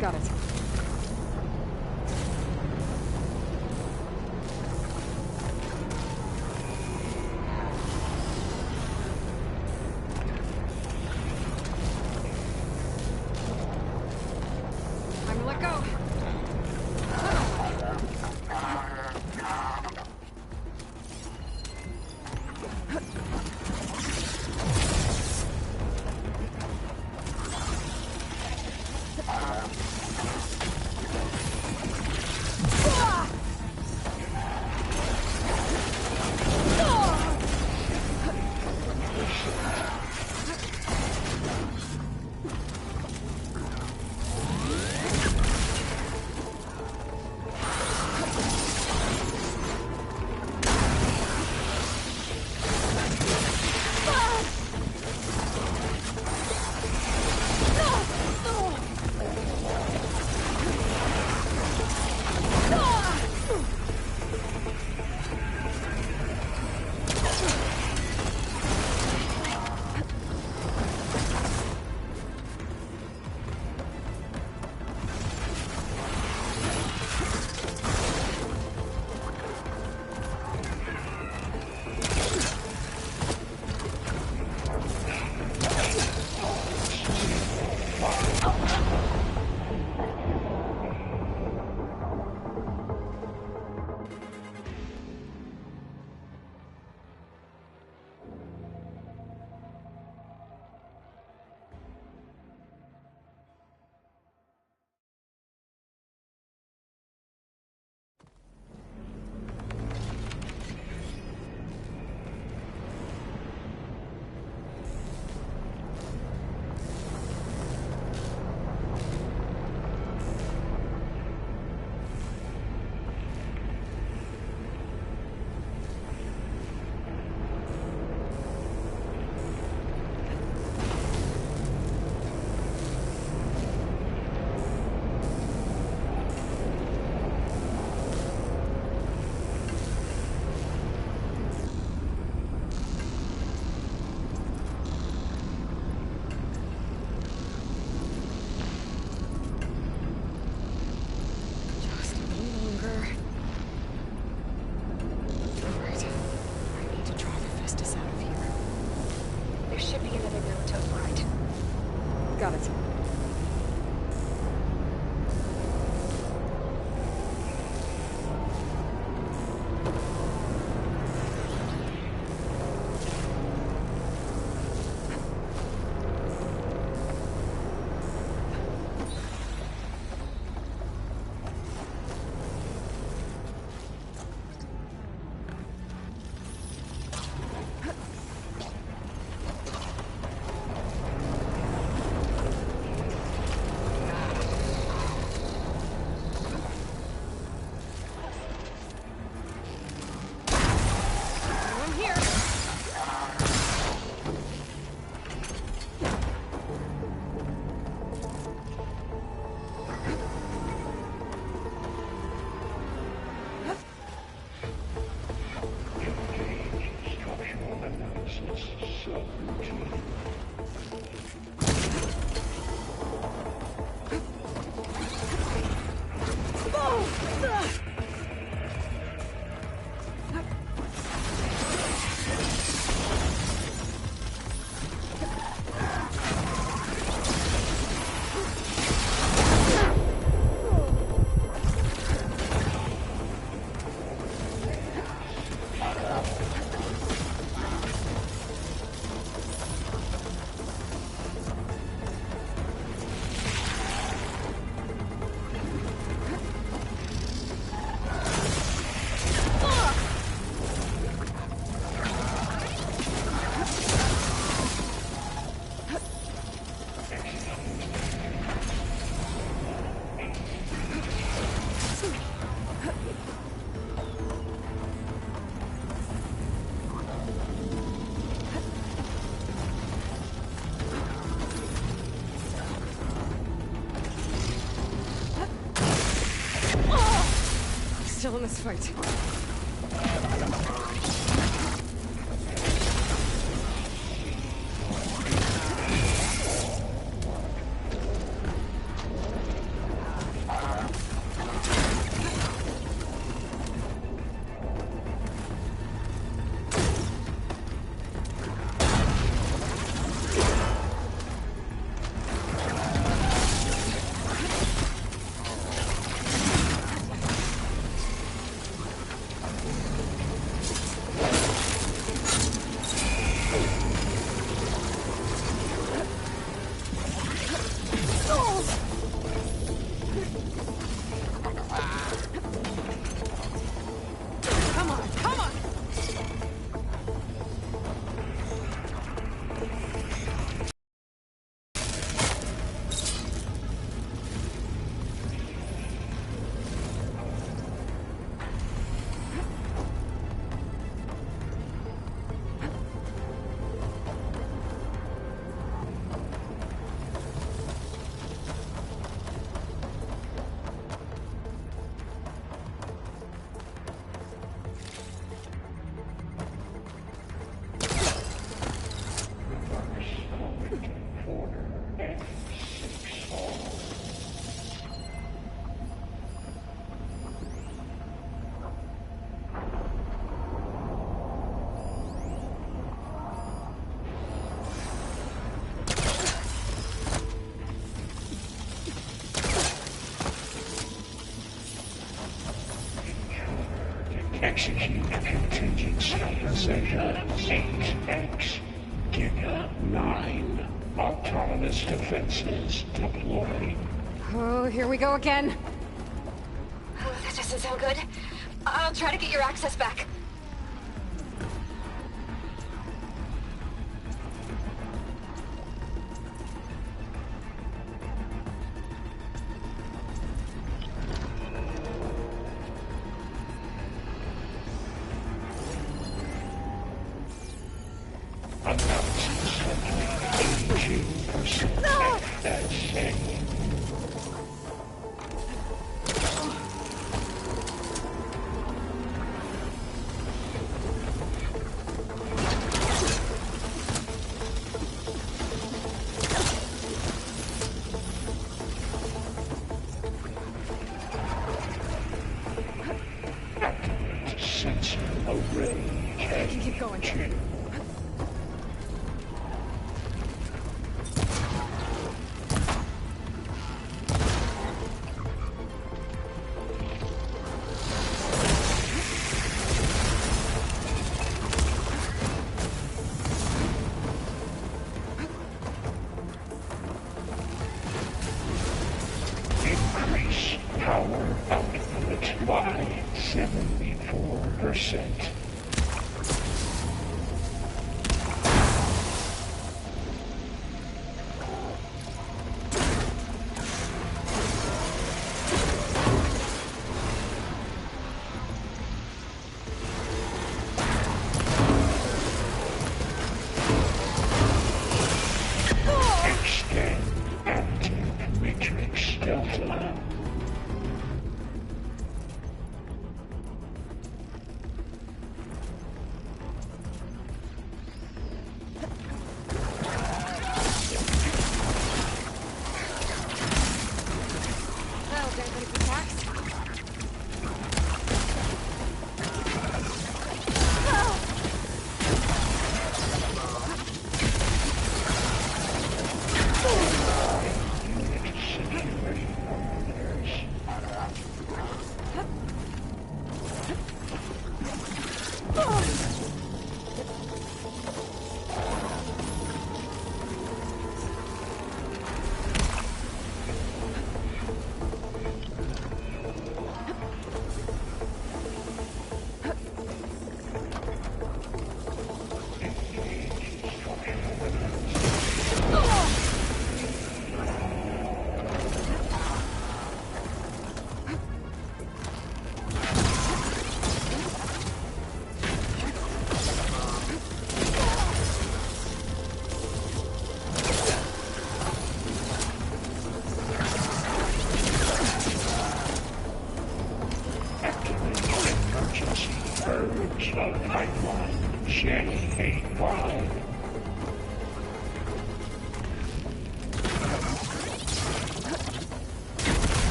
Got it. Got it. Still in this fight. Execute contingency measure 8X. Giga 9. Autonomous defenses deployed. Oh, here we go again. Oh, that doesn't sound good. I'll try to get your access back. Power output by 74%. Extend active matrix delta.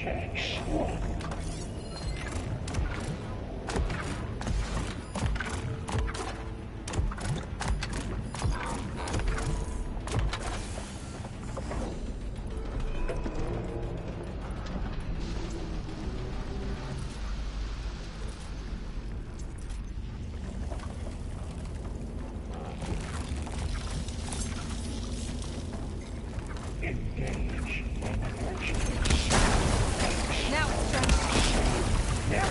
Matrix 1. Engage in Matrix. Now it's done. Now.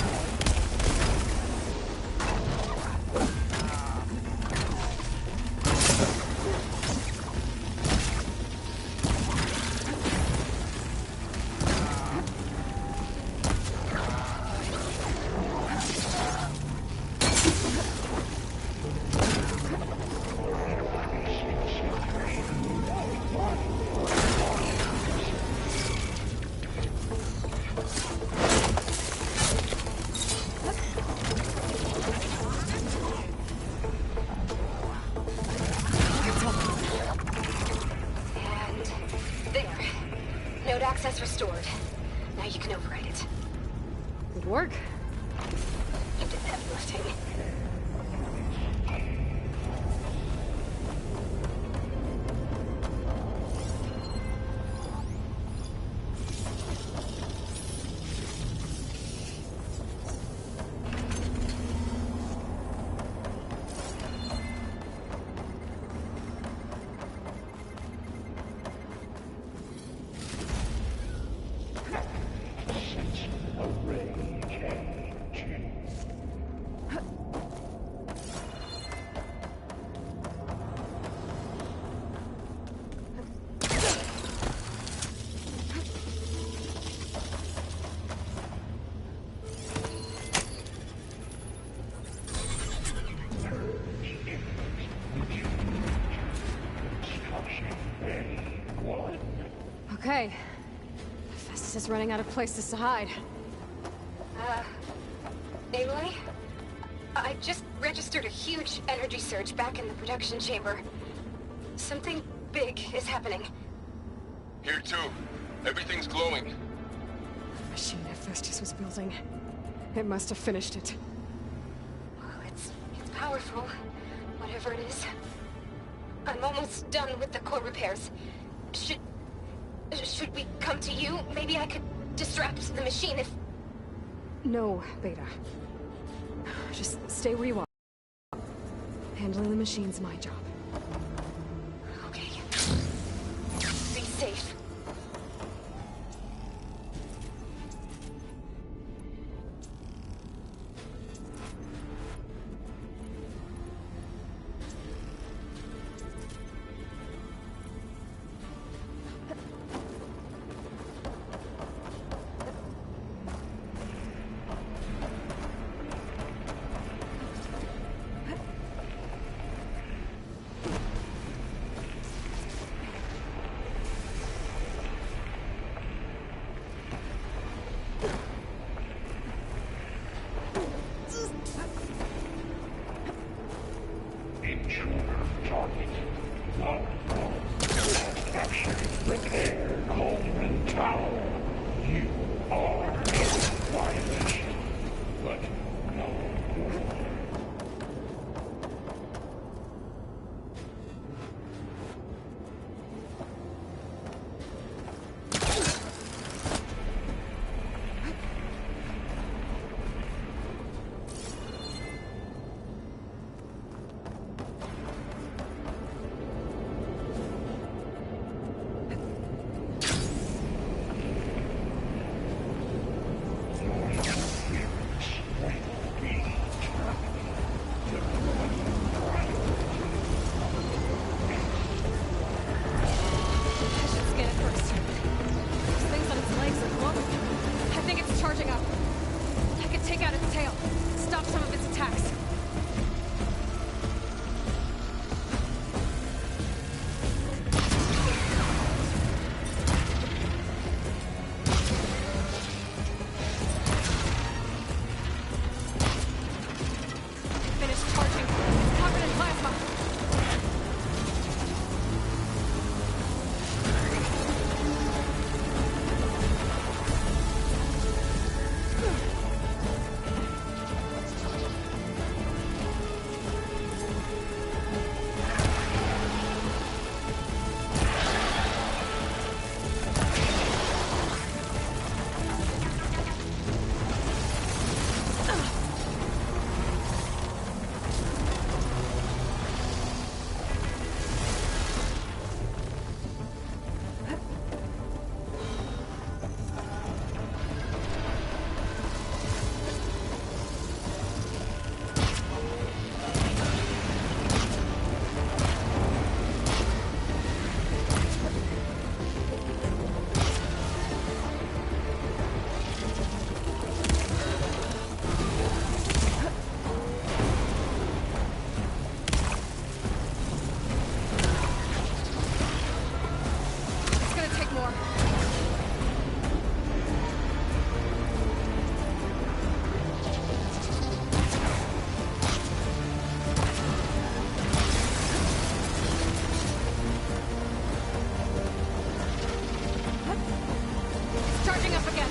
And there. Node access restored. Now you can override it. Good work. You did the heavy lifting. Array KG. Construction Bay 1. Okay. Festus is running out of places to hide. Aloy? I just registered a huge energy surge back in the production chamber. Something big is happening. Here too. Everything's glowing. The machine that Festus was building. It must have finished it. Well, it's powerful, whatever it is. I'm almost done with the core repairs. Should we come to you? Maybe I could disrupt the machine if... No, Beta. Just stay where you are. Handling the machine's my job. Okay. Be safe. Charging up again.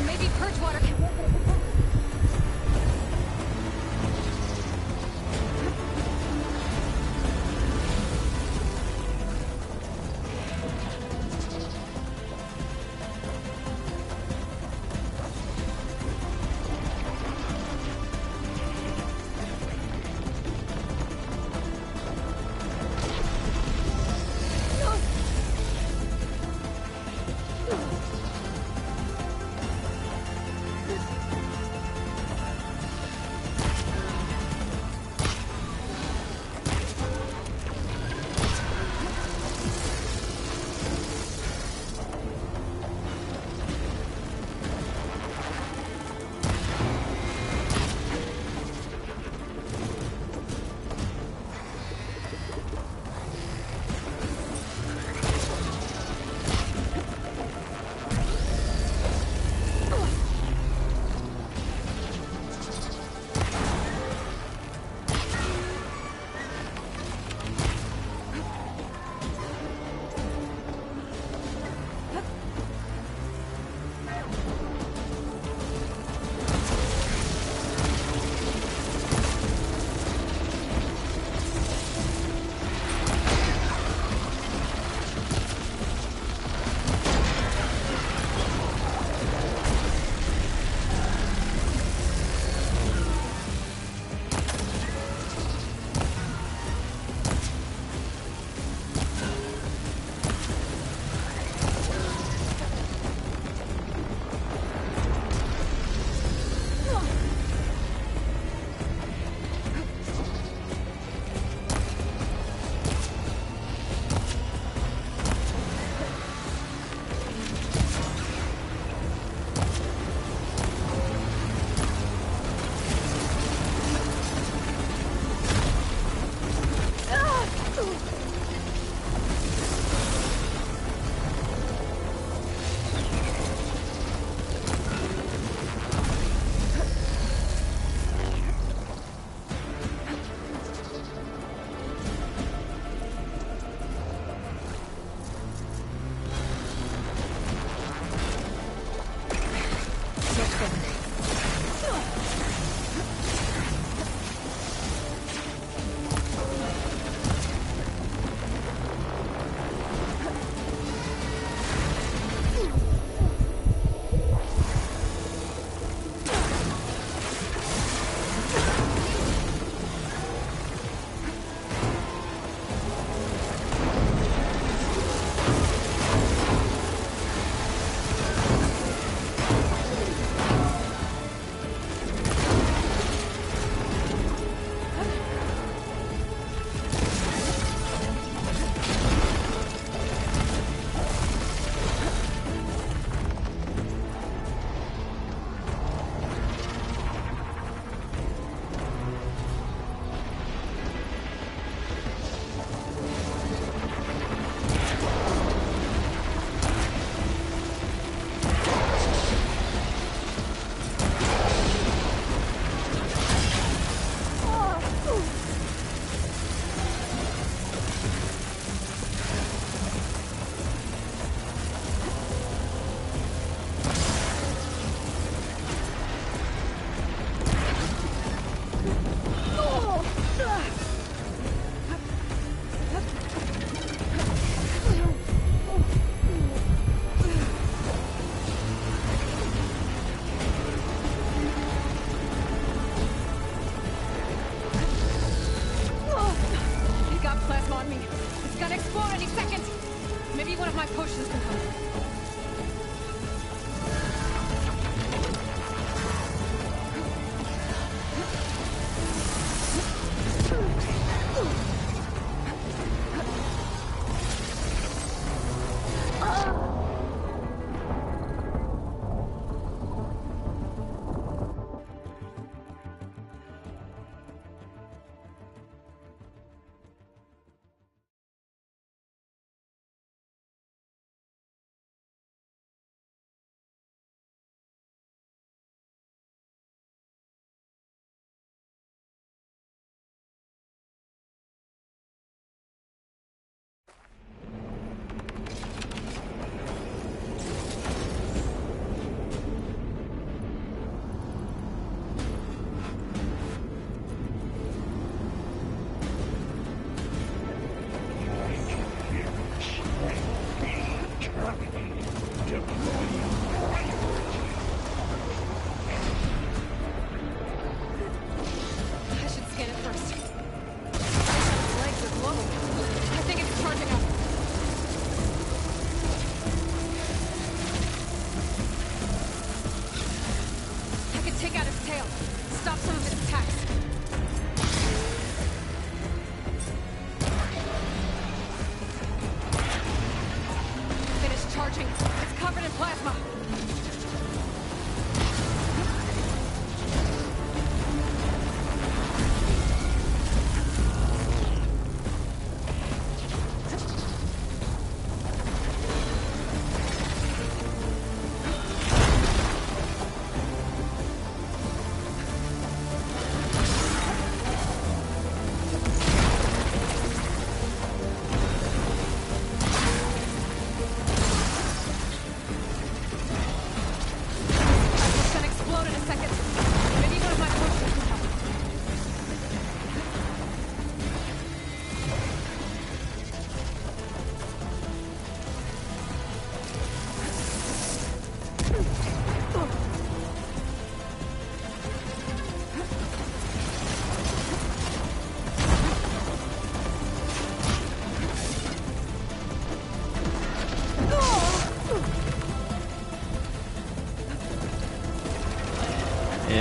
Maybe purge water can work.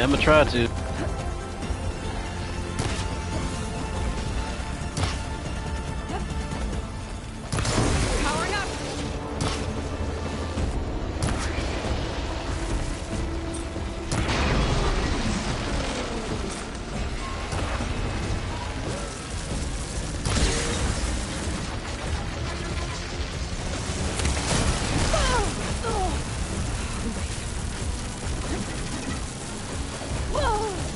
Yeah, I'm gonna try to. Powering up. Whoa!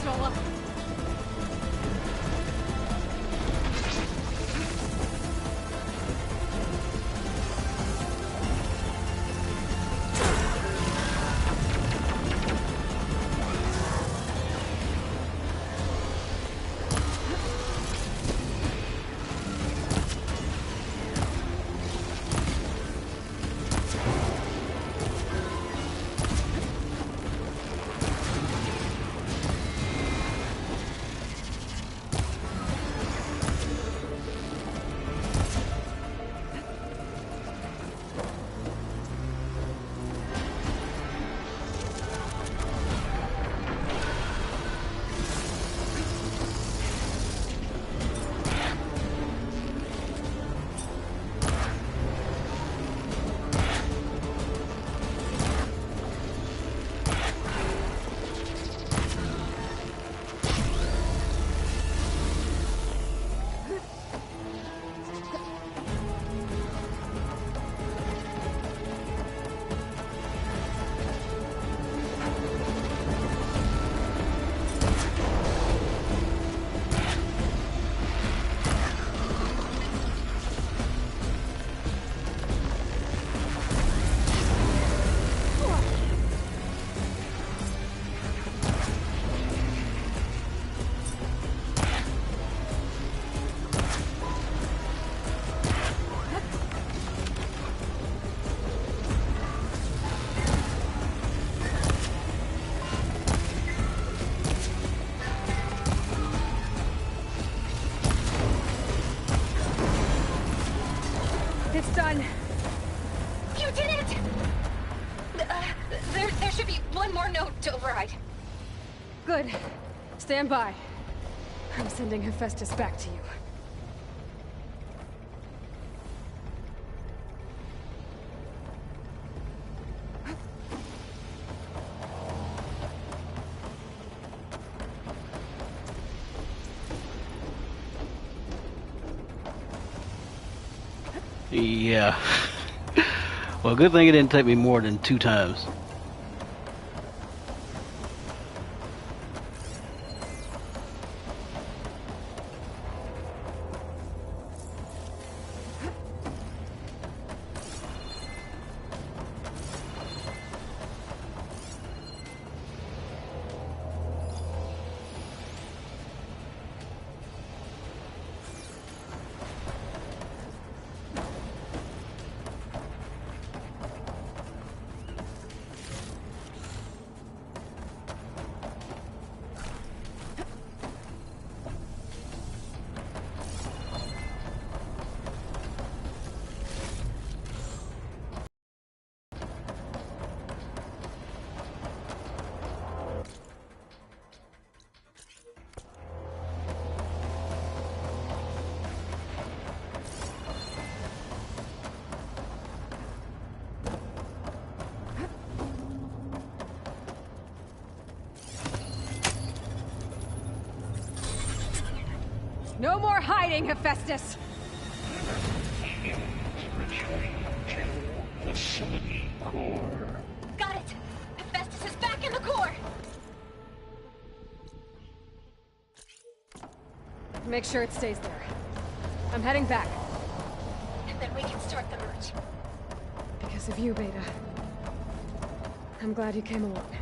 Shola. It's done. You did it! There should be one more note to override. Good. Stand by. I'm sending Hephaestus back to you. Yeah. Well, good thing it didn't take me more than 2 times. No more hiding, Hephaestus! Returning to facility core. Got it! Hephaestus is back in the core! Make sure it stays there. I'm heading back. And then we can start the merge. Because of you, Beta. I'm glad you came along.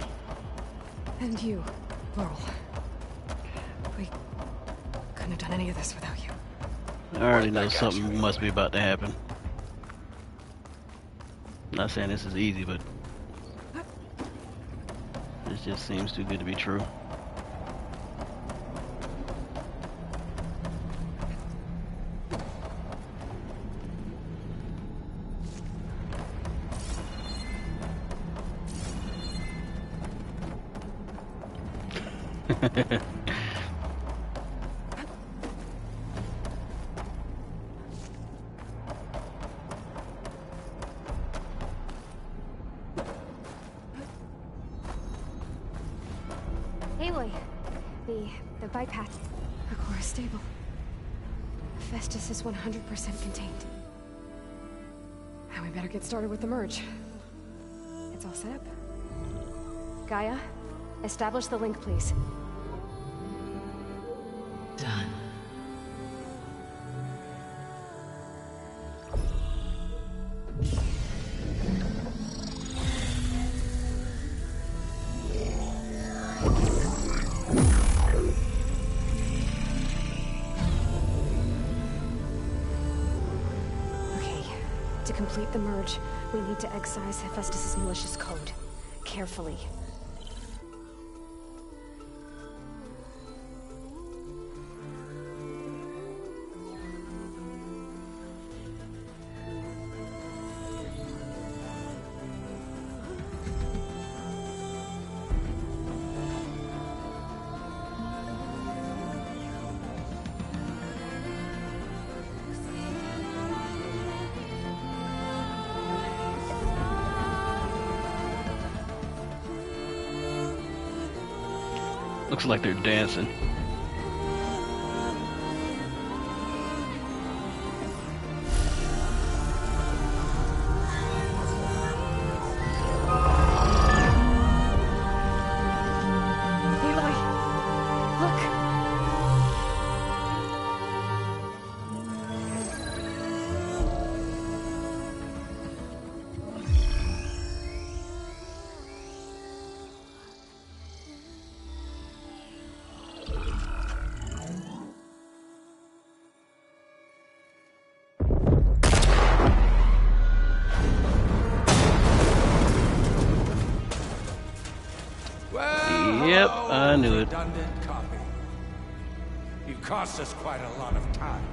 And you, Laurel. We couldn't have done any of this without you. I already know something must be about to happen. Not saying this is easy, but this just seems too good to be true. Aloy, the bypass. The core is stable. Hephaestus is 100% contained. Now we better get started with the merge. It's all set up. Gaia, establish the link, please. Done. Okay, to complete the merge, we need to excise Hephaestus' malicious code. Carefully. Looks like they're dancing. Eli! Look! Yep, I knew it. Redundant copy. You cost us quite a lot of time.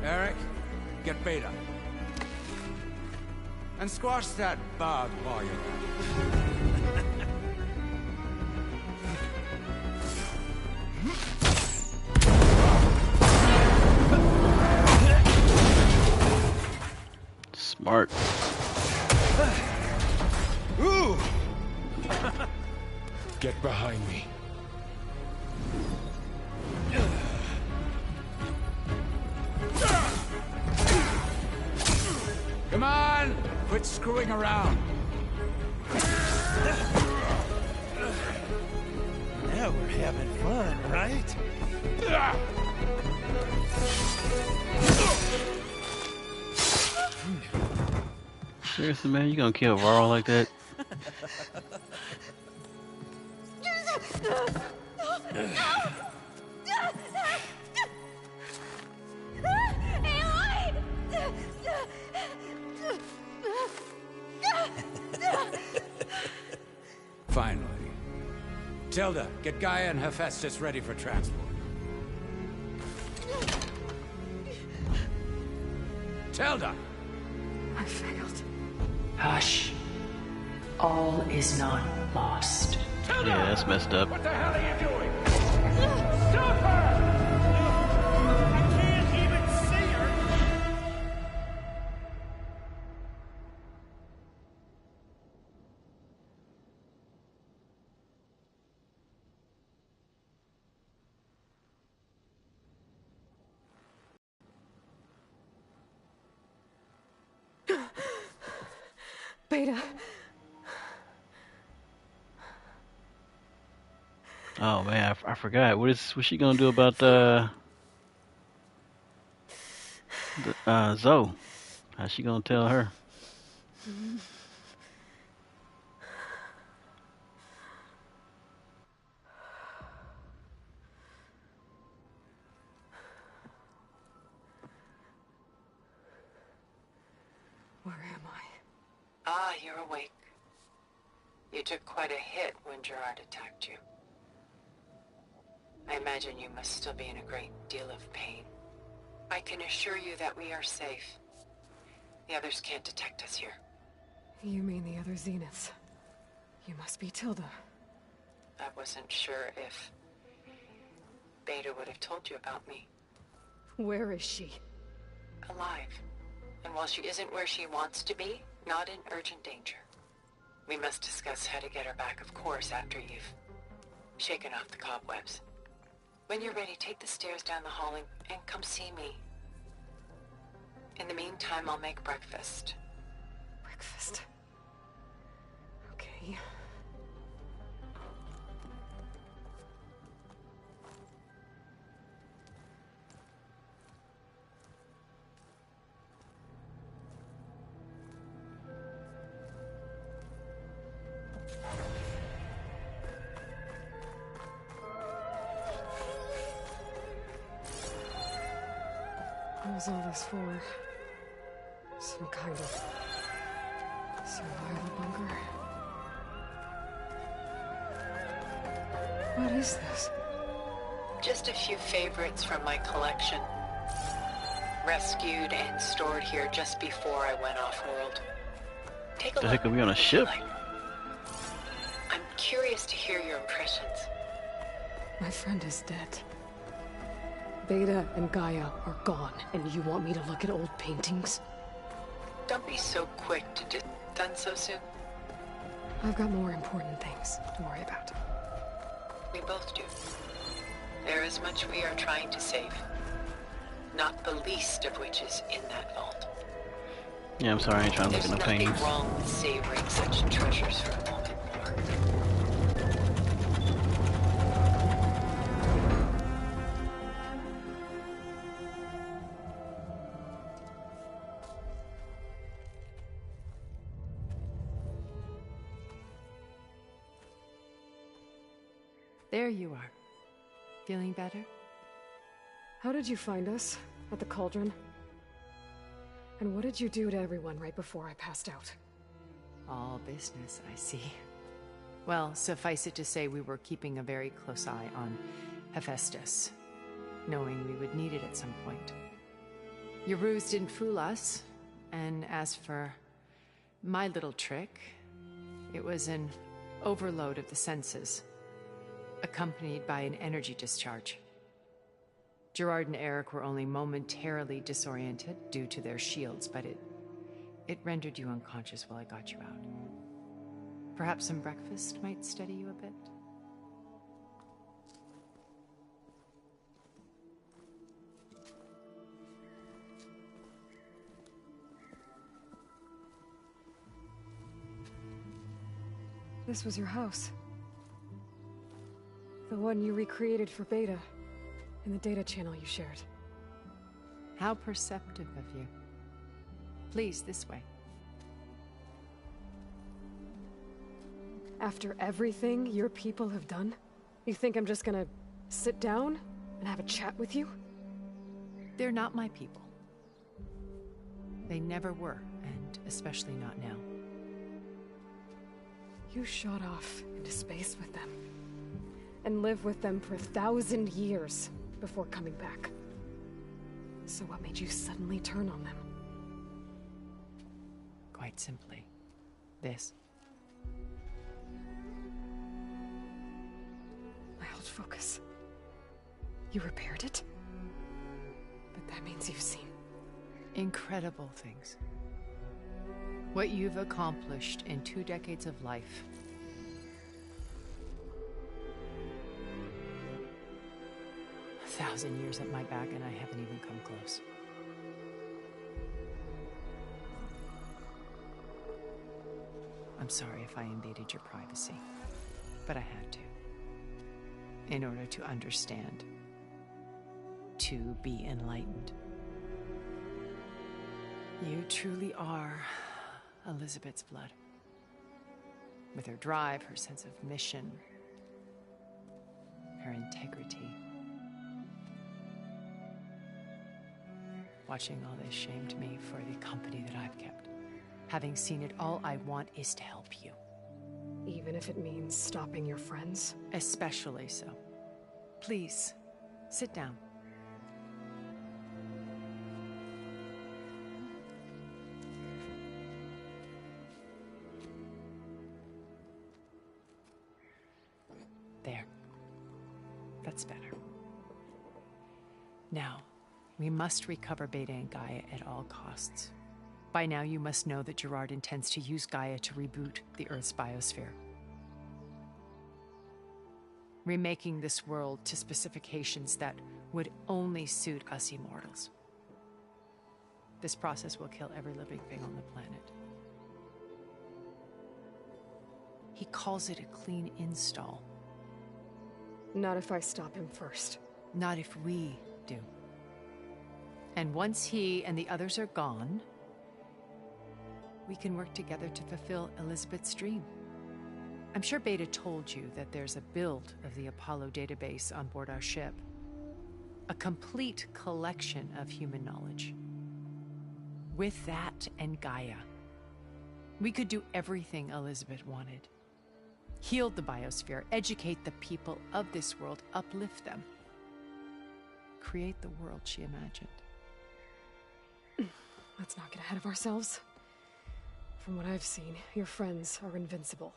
Eric, get Beta. And squash that bug while you're at it. Smart. Ooh! Get behind me. Come on! Quit screwing around. Now we're having fun, right? Seriously, man, you gonna kill Varl like that? Finally. Tilda, get Gaia and Hephaestus ready for transport. Tilda! I failed. Hush. All is not lost. Yeah, that's messed up. What the hell are you doing? Stop her! I can't even see her! Beta. Oh man, I forgot. What's she gonna do about Zoe? How's she gonna tell her? Where am I? Ah, you're awake. You took quite a hit when Gerard attacked you. I imagine you must still be in a great deal of pain. I can assure you that we are safe. The others can't detect us here. You mean the other Zeniths? You must be Tilda. I wasn't sure if Beta would have told you about me. Where is she? Alive. And while she isn't where she wants to be, not in urgent danger. We must discuss how to get her back, of course, after you've shaken off the cobwebs. When you're ready, take the stairs down the hall and come see me. In the meantime, I'll make breakfast. breakfast. Okay. What was all this for? Some kind of survival bunker? What is this? Just a few favorites from my collection. Rescued and stored here just before I went off-world. Take a The look. heck are we on a ship? I'm curious to hear your impressions. My friend is dead. Beta and Gaia are gone, and you want me to look at old paintings? Don't be so quick to done so soon. I've got more important things to worry about. We both do. There is much we are trying to save. Not the least of which is in that vault. Yeah, I'm sorry, I ain't trying to look There's at no nothing paintings. wrong with savoring such treasures for a moment more. There you are. Feeling better? How did you find us? At the cauldron? And what did you do to everyone right before I passed out? All business, I see. Well, suffice it to say we were keeping a very close eye on Hephaestus, knowing we would need it at some point. Your ruse didn't fool us, and as for my little trick, it was an overload of the senses, accompanied by an energy discharge. Gerard and Eric were only momentarily disoriented due to their shields, but it rendered you unconscious while I got you out. Perhaps some breakfast might steady you a bit? This was your house. The one you recreated for Beta, in the data channel you shared. How perceptive of you. Please, this way. After everything your people have done, you think I'm just gonna sit down and have a chat with you? They're not my people. They never were, and especially not now. You shot off into space with them, and lived with them for 1,000 years before coming back. So what made you suddenly turn on them? Quite simply, this. My old focus. You repaired it? But that means you've seen... Incredible things. What you've accomplished in 2 decades of life. A 1,000 years at my back and I haven't even come close. I'm sorry if I invaded your privacy, but I had to. In order to understand. To be enlightened. You truly are Elizabeth's blood. With her drive, her sense of mission, her integrity. Watching all this shamed me for the company that I've kept. Having seen it, all I want is to help you. Even if it means stopping your friends? Especially so. Please, sit down. There. That's better. Now, we must recover Beta and Gaia at all costs. By now, you must know that Gerard intends to use Gaia to reboot the Earth's biosphere. Remaking this world to specifications that would only suit us immortals. This process will kill every living thing on the planet. He calls it a clean install. Not if I stop him first. Not if we do. And once he and the others are gone, we can work together to fulfill Elizabeth's dream. I'm sure Beta told you that there's a build of the Apollo database on board our ship. A complete collection of human knowledge. With that and Gaia, we could do everything Elizabeth wanted. Heal the biosphere, educate the people of this world, uplift them. Create the world she imagined. Let's not get ahead of ourselves. From what I've seen, your friends are invincible.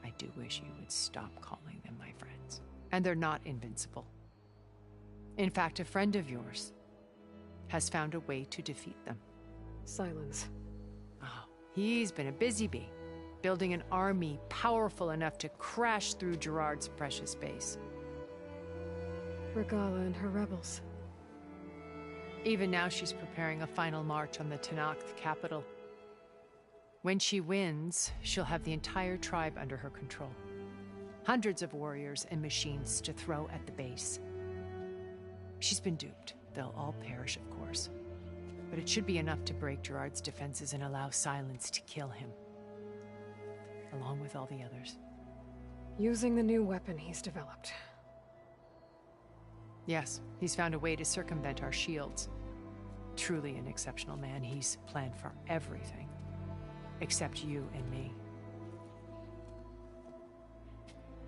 I do wish you would stop calling them my friends. And they're not invincible. In fact, a friend of yours has found a way to defeat them. Silence. Oh, he's been a busy bee, building an army powerful enough to crash through Gerard's precious base. Regala and her rebels. Even now, she's preparing a final march on the Tenakth capital. When she wins, she'll have the entire tribe under her control. Hundreds of warriors and machines to throw at the base. She's been duped. They'll all perish, of course. But it should be enough to break Gerard's defenses and allow Silence to kill him. Along with all the others. Using the new weapon he's developed. Yes, he's found a way to circumvent our shields. Truly an exceptional man. He's planned for everything. Except you and me.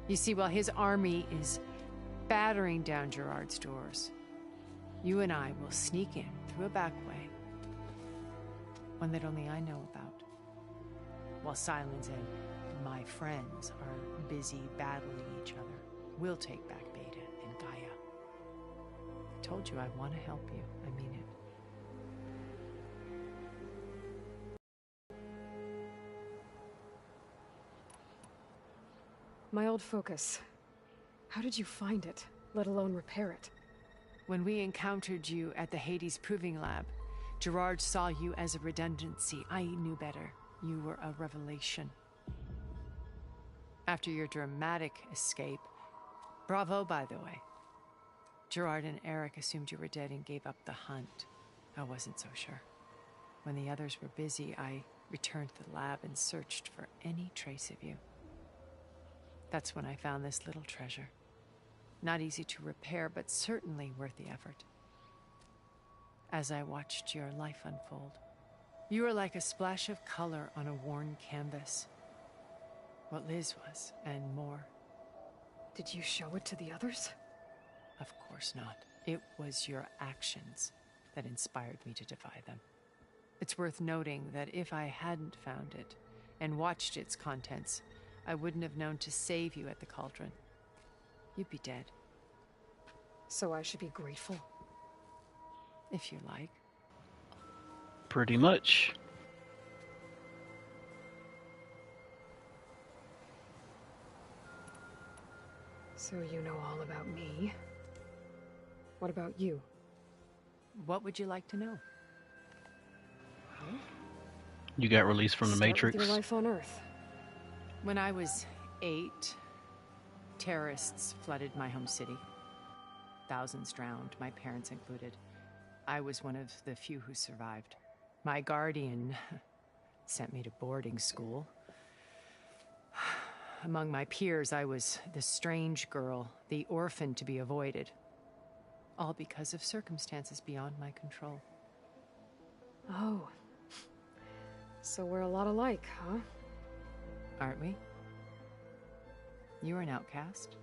You see, while his army is battering down Gerard's doors, you and I will sneak in through a back way. One that only I know about. While Silence and my friends are busy battling each other, we'll take back Beta and Gaia. I told you I want to help you. I mean it. My old focus. How did you find it, let alone repair it? When we encountered you at the Hades Proving Lab, Gerard saw you as a redundancy. I knew better. You were a revelation. After your dramatic escape, bravo, by the way. Gerard and Eric assumed you were dead and gave up the hunt. I wasn't so sure. When the others were busy, I returned to the lab and searched for any trace of you. That's when I found this little treasure. Not easy to repair, but certainly worth the effort. As I watched your life unfold, you were like a splash of color on a worn canvas. What Liz was, and more. Did you show it to the others? Of course not. It was your actions that inspired me to defy them. It's worth noting that if I hadn't found it and watched its contents, I wouldn't have known to save you at the cauldron. You'd be dead. So I should be grateful? If you like. Pretty much. So you know all about me. What about you? What would you like to know? You got released from the Start Matrix. with your life on Earth. When I was 8, terrorists flooded my home city. Thousands drowned, my parents included. I was one of the few who survived. My guardian sent me to boarding school. Among my peers, I was the strange girl, the orphan to be avoided. All because of circumstances beyond my control. Oh. So we're a lot alike, huh? Aren't we? You were an outcast.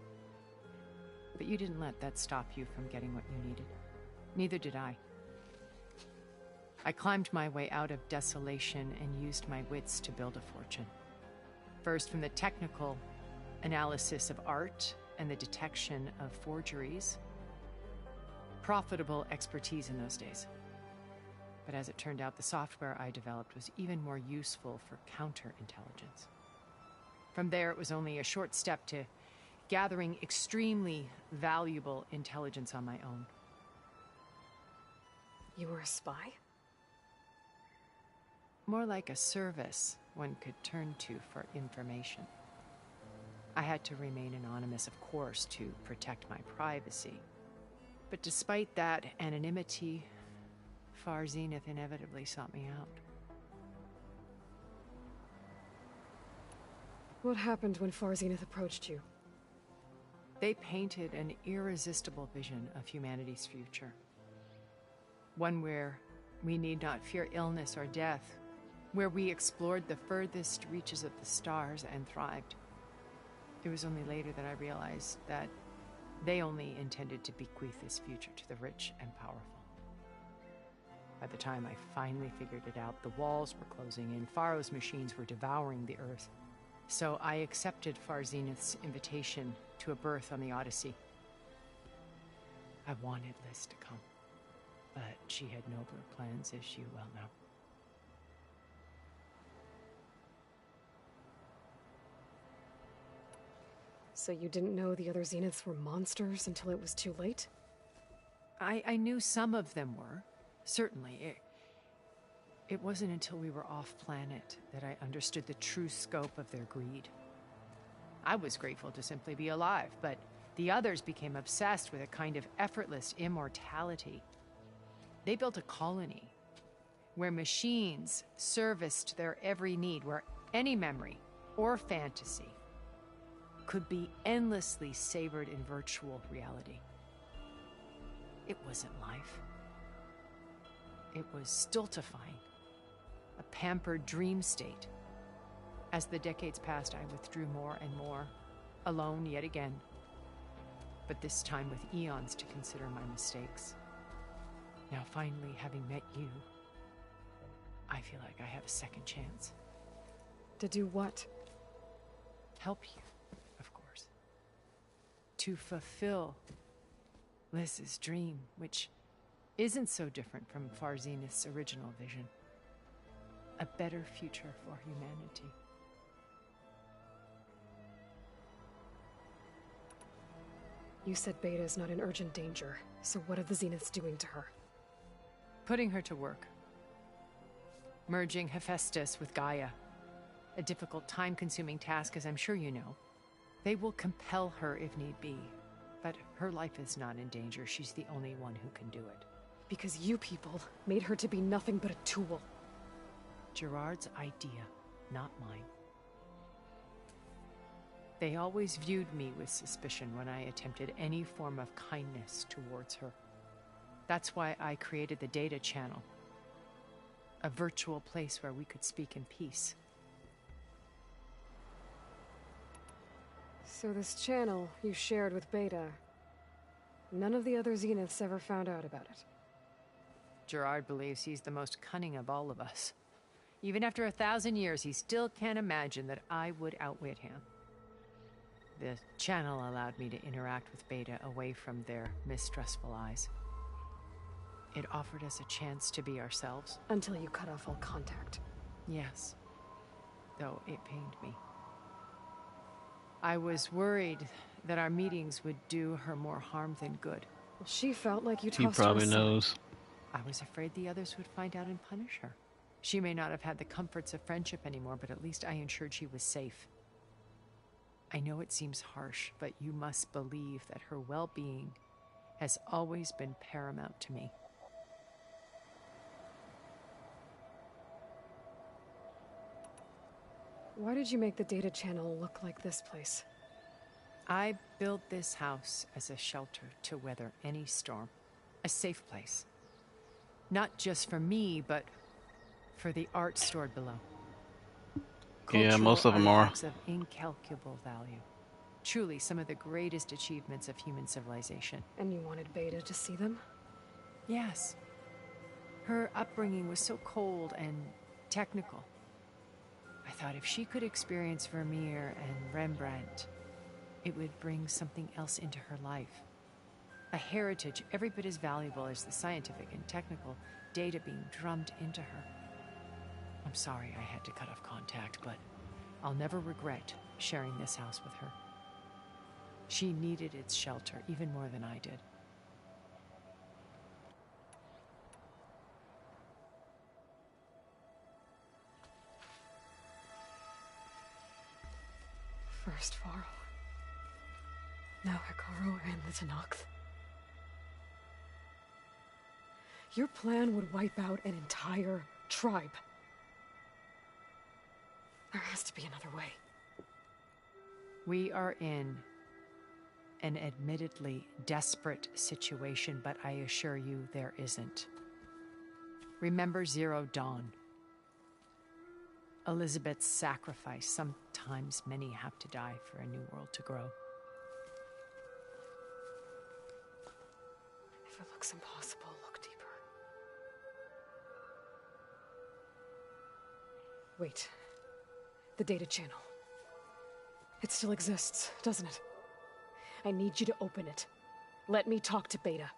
But you didn't let that stop you from getting what you needed. Neither did I. I climbed my way out of desolation and used my wits to build a fortune. First, from the technical analysis of art and the detection of forgeries. Profitable expertise in those days. But as it turned out, the software I developed was even more useful for counterintelligence. From there, it was only a short step to gathering extremely valuable intelligence on my own. You were a spy? More like a service one could turn to for information. I had to remain anonymous, of course, to protect my privacy. But despite that anonymity, Far Zenith inevitably sought me out. What happened when Far Zenith approached you? They painted an irresistible vision of humanity's future. One where we need not fear illness or death, where we explored the furthest reaches of the stars and thrived. It was only later that I realized that they only intended to bequeath this future to the rich and powerful. By the time I finally figured it out, the walls were closing in, Faro's machines were devouring the Earth. So I accepted Far Zenith's invitation to a berth on the Odyssey. I wanted Liz to come, but she had nobler plans, as you well know. So you didn't know the other Zeniths were monsters until it was too late? I knew some of them were, certainly. It wasn't until we were off-planet that I understood the true scope of their greed. I was grateful to simply be alive, but the others became obsessed with a kind of effortless immortality. They built a colony where machines serviced their every need, where any memory or fantasy could be endlessly savored in virtual reality. It wasn't life. It was stultifying, a pampered dream state. As the decades passed, I withdrew more and more, alone yet again, but this time with eons to consider my mistakes. Now finally, having met you, I feel like I have a second chance. To do what? Help you, of course. To fulfill Liz's dream, which isn't so different from Far Zenith's original vision. A better future for humanity. You said Beta is not in urgent danger, so what are the Zeniths doing to her? Putting her to work. Merging Hephaestus with Gaia. A difficult, time-consuming task, as I'm sure you know. They will compel her if need be, but her life is not in danger. She's the only one who can do it. Because you people made her to be nothing but a tool. Gerard's idea, not mine. They always viewed me with suspicion when I attempted any form of kindness towards her. That's why I created the data channel. A virtual place where we could speak in peace. So this channel you shared with Beta, none of the other Zeniths ever found out about it? Gerard believes he's the most cunning of all of us. Even after 1,000 years, he still can't imagine that I would outwit him. The channel allowed me to interact with Beta away from their mistrustful eyes. It offered us a chance to be ourselves. Until you cut off all contact. Yes, though it pained me. I was worried that our meetings would do her more harm than good. Well, she felt like you He tossed her probably aside. knows. I was afraid the others would find out and punish her. She may not have had the comforts of friendship anymore, but at least I ensured she was safe. I know it seems harsh, but you must believe that her well-being has always been paramount to me. Why did you make the data channel look like this place? I built this house as a shelter to weather any storm. A safe place. Not just for me, but for the art stored below. Yeah, most of them Cultural are. artifacts of incalculable value. Truly some of the greatest achievements of human civilization. And you wanted Beta to see them? Yes. Her upbringing was so cold and technical. I thought if she could experience Vermeer and Rembrandt, it would bring something else into her life. A heritage every bit as valuable as the scientific and technical data being drummed into her. I'm sorry I had to cut off contact, but I'll never regret sharing this house with her. She needed its shelter even more than I did. First Varl. Now Hikaru and the Tenakth. Your plan would wipe out an entire tribe. There has to be another way. We are in an admittedly desperate situation, but I assure you there isn't. Remember Zero Dawn. Elizabeth's sacrifice. Sometimes many have to die for a new world to grow. If it looks impossible, look deeper. Wait. The data channel. It still exists, doesn't it? I need you to open it. Let me talk to Beta.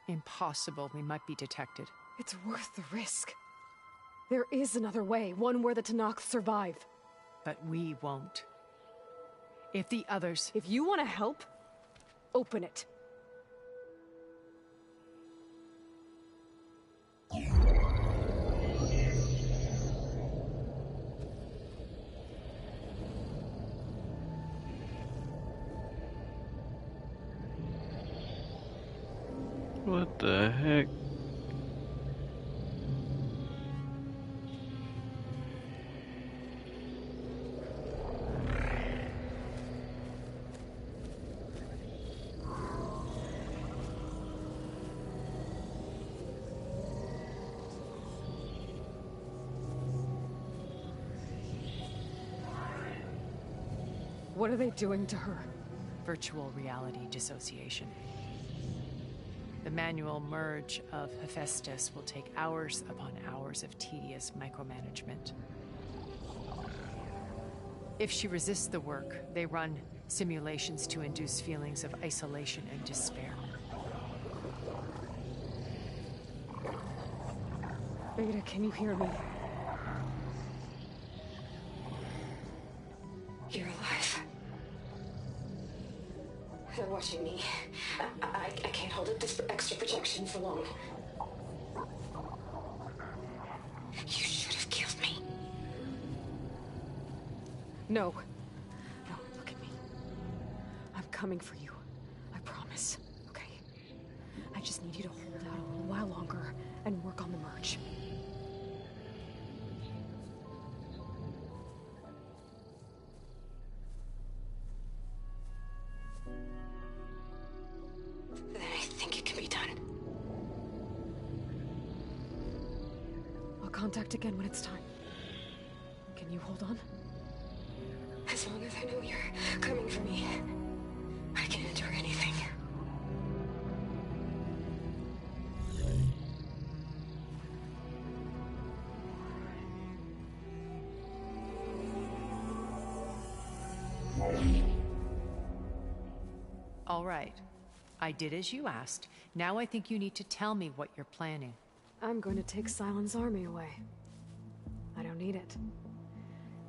Impossible. We might be detected. It's worth the risk. There is another way, one where the Tenakth survive. But we won't. If the others... If you want to help, open it. What the heck? What are they doing to her? Virtual reality dissociation. The manual merge of Hephaestus will take hours upon hours of tedious micromanagement. If she resists the work, they run simulations to induce feelings of isolation and despair. Beta, can you hear me? You're alive. They're watching me. I can't hold up this extra protection for long. You should have killed me. No. No, look at me. I'm coming for you. I promise. Okay? I just need you to hold out a little while longer and work on the merge. Then I think it can be done. I'll contact again when it's time. Can you hold on? As long as I know you're coming for me, I can endure anything. All right. I did as you asked. Now I think you need to tell me what you're planning. I'm going to take Silent's army away. I don't need it.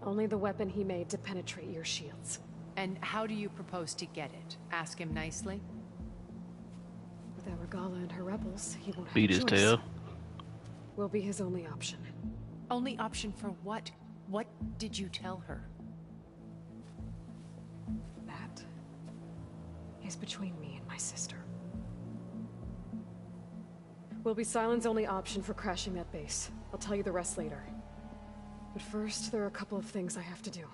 Only the weapon he made to penetrate your shields. And how do you propose to get it? Ask him nicely? Without Regala and her rebels, he won't have Beat a his choice. tail. Will be his only option. Only option for what? What did you tell her? That is between me and my sister. Will be Silent's only option for crashing that base. I'll tell you the rest later. But first, there are a couple of things I have to do.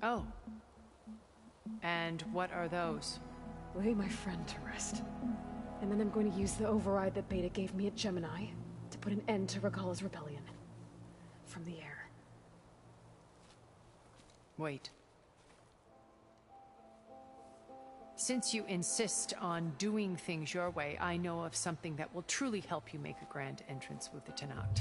Oh. And what are those? Lay my friend to rest. And then I'm going to use the override that Beta gave me at Gemini to put an end to Regala's rebellion. From the air. Wait. Since you insist on doing things your way, I know of something that will truly help you make a grand entrance with the Tenakth.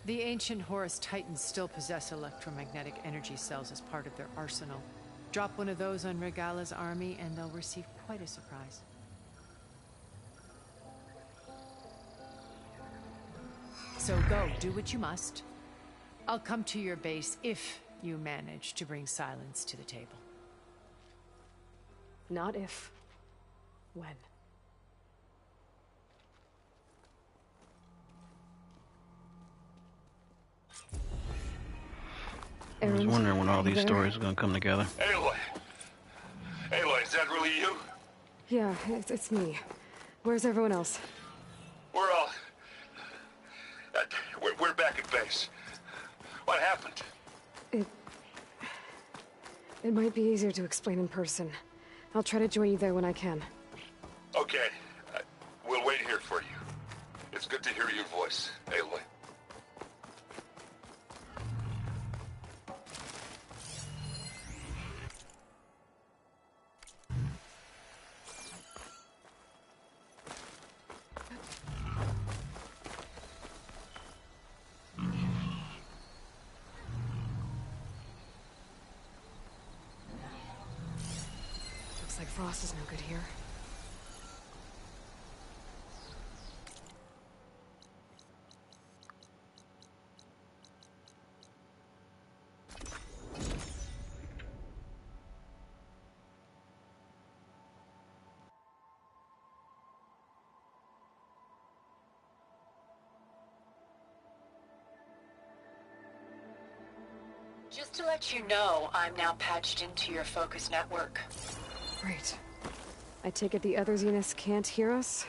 The ancient Horus Titans still possess electromagnetic energy cells as part of their arsenal. Drop one of those on Regala's army and they'll receive quite a surprise. So go, do what you must. I'll come to your base if you manage to bring silence to the table. Not if. When. I was Errand, wondering when all you these there? stories are gonna come together. Aloy! Aloy, is that really you? Yeah, it's me. Where's everyone else? We're all... we're back at base. What happened? It might be easier to explain in person. I'll try to join you there when I can. Okay. We'll wait here for you. It's good to hear your voice, Aloy. Looks like Frost is no good here. Just to let you know, I'm now patched into your focus network. Great. I take it the other Zeniths can't hear us?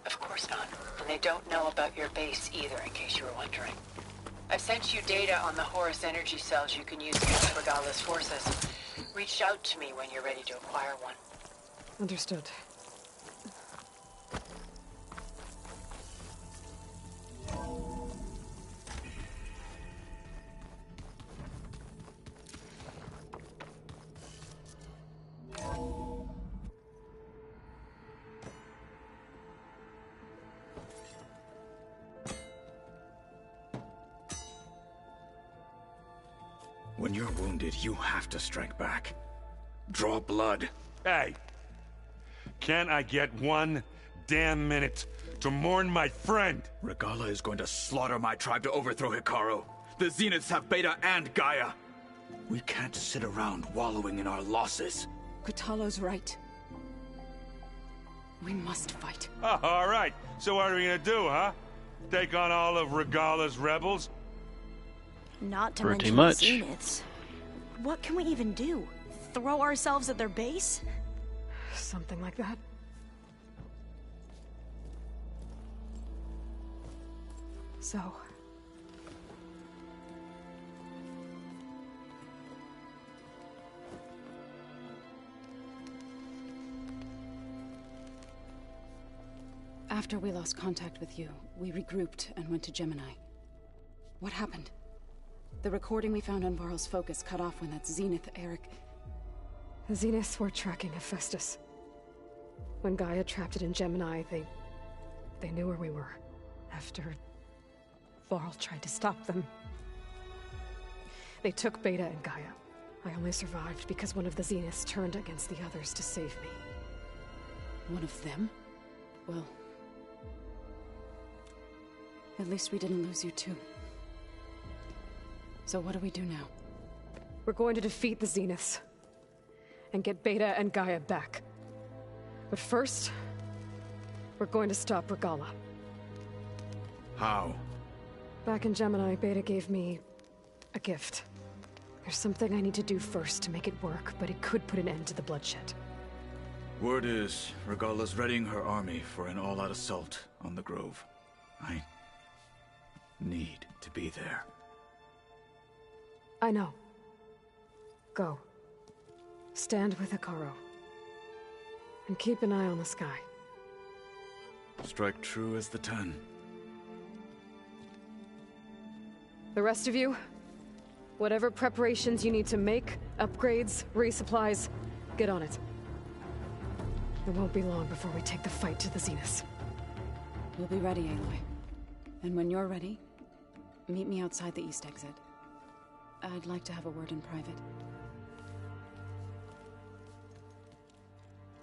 Of course not. And they don't know about your base either, in case you were wondering. I've sent you data on the Horus energy cells you can use against Regala's forces. Reach out to me when you're ready to acquire one. Understood. When you're wounded, you have to strike back. Draw blood. Hey! Can't I get one damn minute to mourn my friend? Regala is going to slaughter my tribe to overthrow Hikaru. The Zeniths have Beta and Gaia. We can't sit around wallowing in our losses. Kotallo's right. We must fight. Oh, all right. So what are we gonna do, huh? Take on all of Regala's rebels? Not to Pretty mention much. the Zeniths. What can we even do? Throw ourselves at their base? Something like that. So... After we lost contact with you, we regrouped and went to Gemini. What happened? The recording we found on Varl's focus cut off when that Zenith, Eric... The Zeniths were tracking Hephaestus. When Gaia trapped it in Gemini, they knew where we were. After... Varl tried to stop them. They took Beta and Gaia. I only survived because one of the Zeniths turned against the others to save me. One of them? Well... At least we didn't lose you too. So what do we do now? We're going to defeat the Zeniths. And get Beta and Gaia back. But first... we're going to stop Regala. How? Back in Gemini, Beta gave me... a gift. There's something I need to do first to make it work, but it could put an end to the bloodshed. Word is, Regala's readying her army for an all-out assault on the Grove. I... need to be there. I know. Go. Stand with Hikaru. And keep an eye on the sky. Strike true as the 10. The rest of you, whatever preparations you need to make, upgrades, resupplies, get on it. It won't be long before we take the fight to the Zeniths. We'll be ready, Aloy. And when you're ready, meet me outside the east exit. I'd like to have a word in private.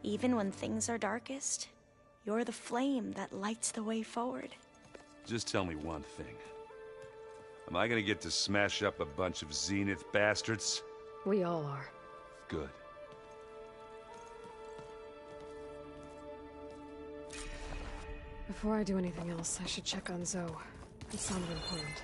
Even when things are darkest, you're the flame that lights the way forward. Just tell me one thing. Am I gonna get to smash up a bunch of Zenith bastards? We all are. Good. Before I do anything else, I should check on Zoe. It sounded important.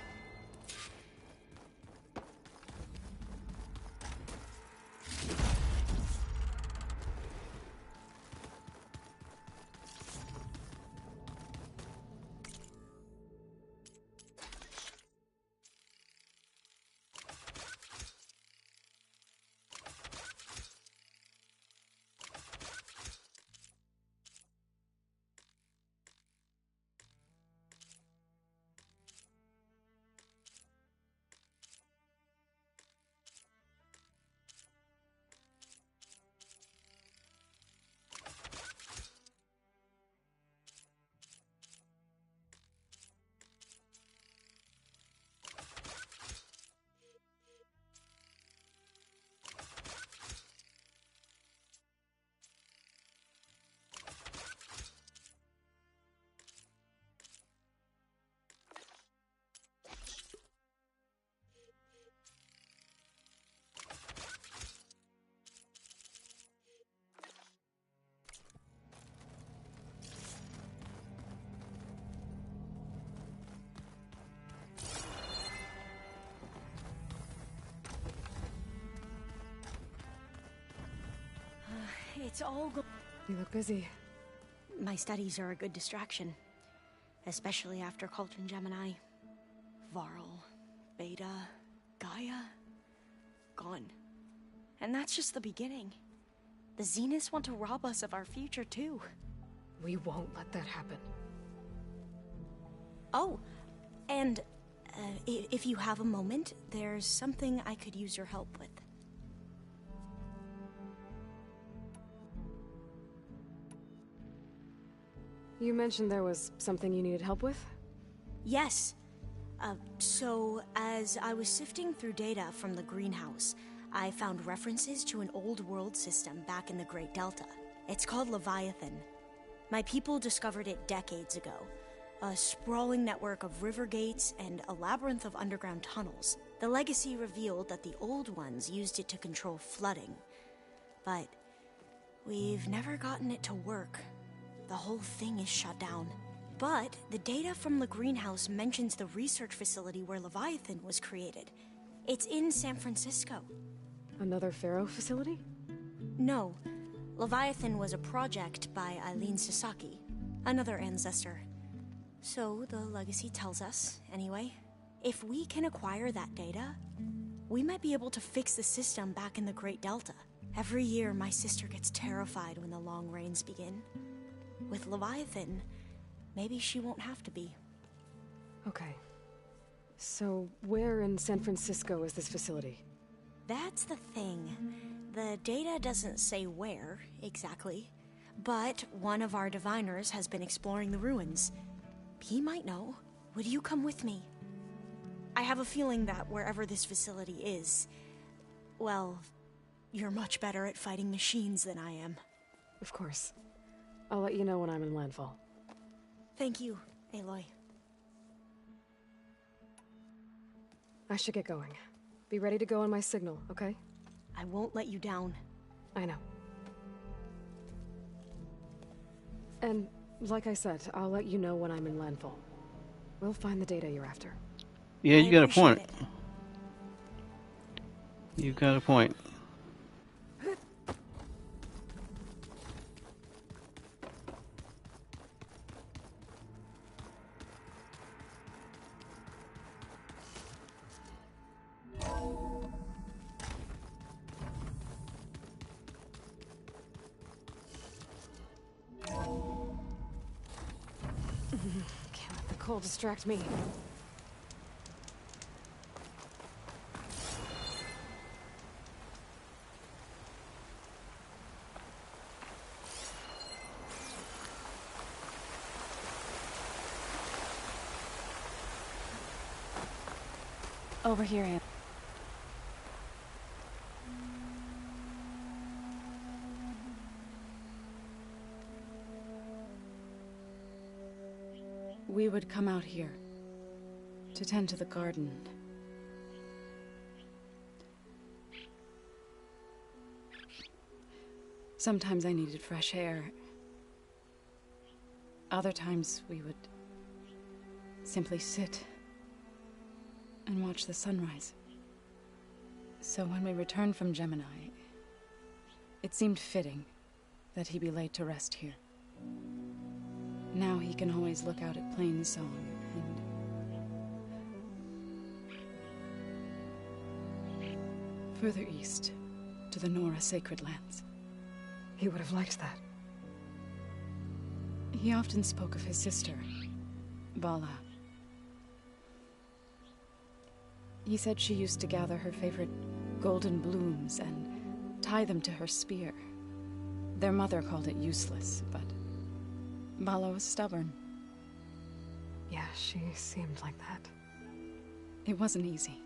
It's all You look busy. My studies are a good distraction. Especially after Cauldron Gemini. Varl, Beta, Gaia, gone. And that's just the beginning. The Zeniths want to rob us of our future, too. We won't let that happen. Oh, and if you have a moment, there's something I could use your help with. You mentioned there was something you needed help with? Yes. So, as I was sifting through data from the greenhouse, I found references to an old world system back in the Great Delta. It's called Leviathan. My people discovered it decades ago. A sprawling network of river gates and a labyrinth of underground tunnels. The legacy revealed that the old ones used it to control flooding. But we've never gotten it to work. The whole thing is shut down. But the data from the greenhouse mentions the research facility where Leviathan was created. It's in San Francisco. Another Pharaoh facility? No. Leviathan was a project by Eileen Sasaki, another ancestor. So the legacy tells us, anyway, if we can acquire that data, we might be able to fix the system back in the Great Delta. Every year, my sister gets terrified when the long rains begin. With Leviathan, maybe she won't have to be. Okay. So, where in San Francisco is this facility? That's the thing. The data doesn't say where, exactly. But one of our diviners has been exploring the ruins. He might know. Would you come with me? I have a feeling that wherever this facility is, well, you're much better at fighting machines than I am. Of course. I'll let you know when I'm in landfall. Thank you, Aloy. I should get going. Be ready to go on my signal, okay? I won't let you down. I know. And, like I said, I'll let you know when I'm in landfall. We'll find the data you're after. Yeah, you got a point. You got a point. Can't let the cold distract me. Over here, Anne. We would come out here to tend to the garden. Sometimes I needed fresh air. Other times we would simply sit and watch the sunrise. So when we returned from Gemini, it seemed fitting that he be laid to rest here. Now he can always look out at Plainsong and further east to the Nora Sacred Lands. He would have liked that. He often spoke of his sister, Bala. He said she used to gather her favorite golden blooms and tie them to her spear. Their mother called it useless, but Bala was stubborn. Yeah, she seemed like that. It wasn't easy.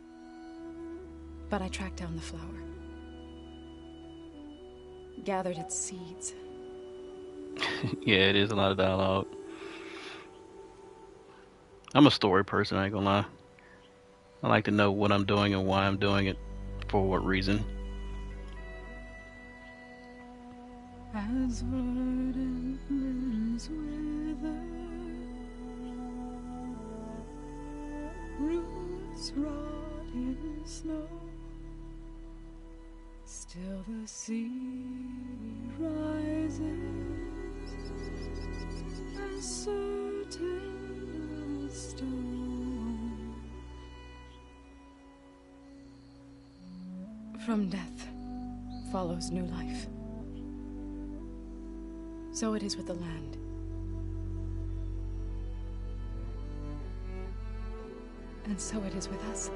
But I tracked down the flower. Gathered its seeds. Yeah, it is a lot of dialogue. I'm a story person, I ain't gonna lie. I like to know what I'm doing and why I'm doing it, for what reason. As verdant limbs wither, roots rot in snow, still the sea rises rises as certain as stone. From death follows new life. So it is with the land. And so it is with us.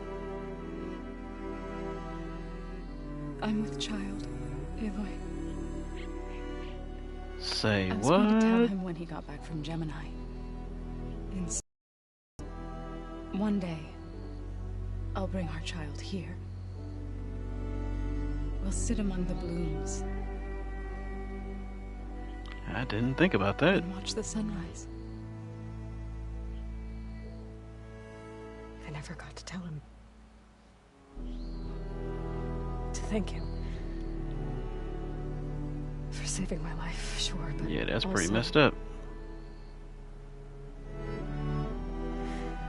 I'm with child, Aloy. Say I was what? going to tell him when he got back from Gemini. One day, I'll bring our child here. We'll sit among the blooms. I didn't think about that. And watch the sunrise. I never got to tell him. To thank him. For saving my life, sure, but Yeah, that's pretty also messed up.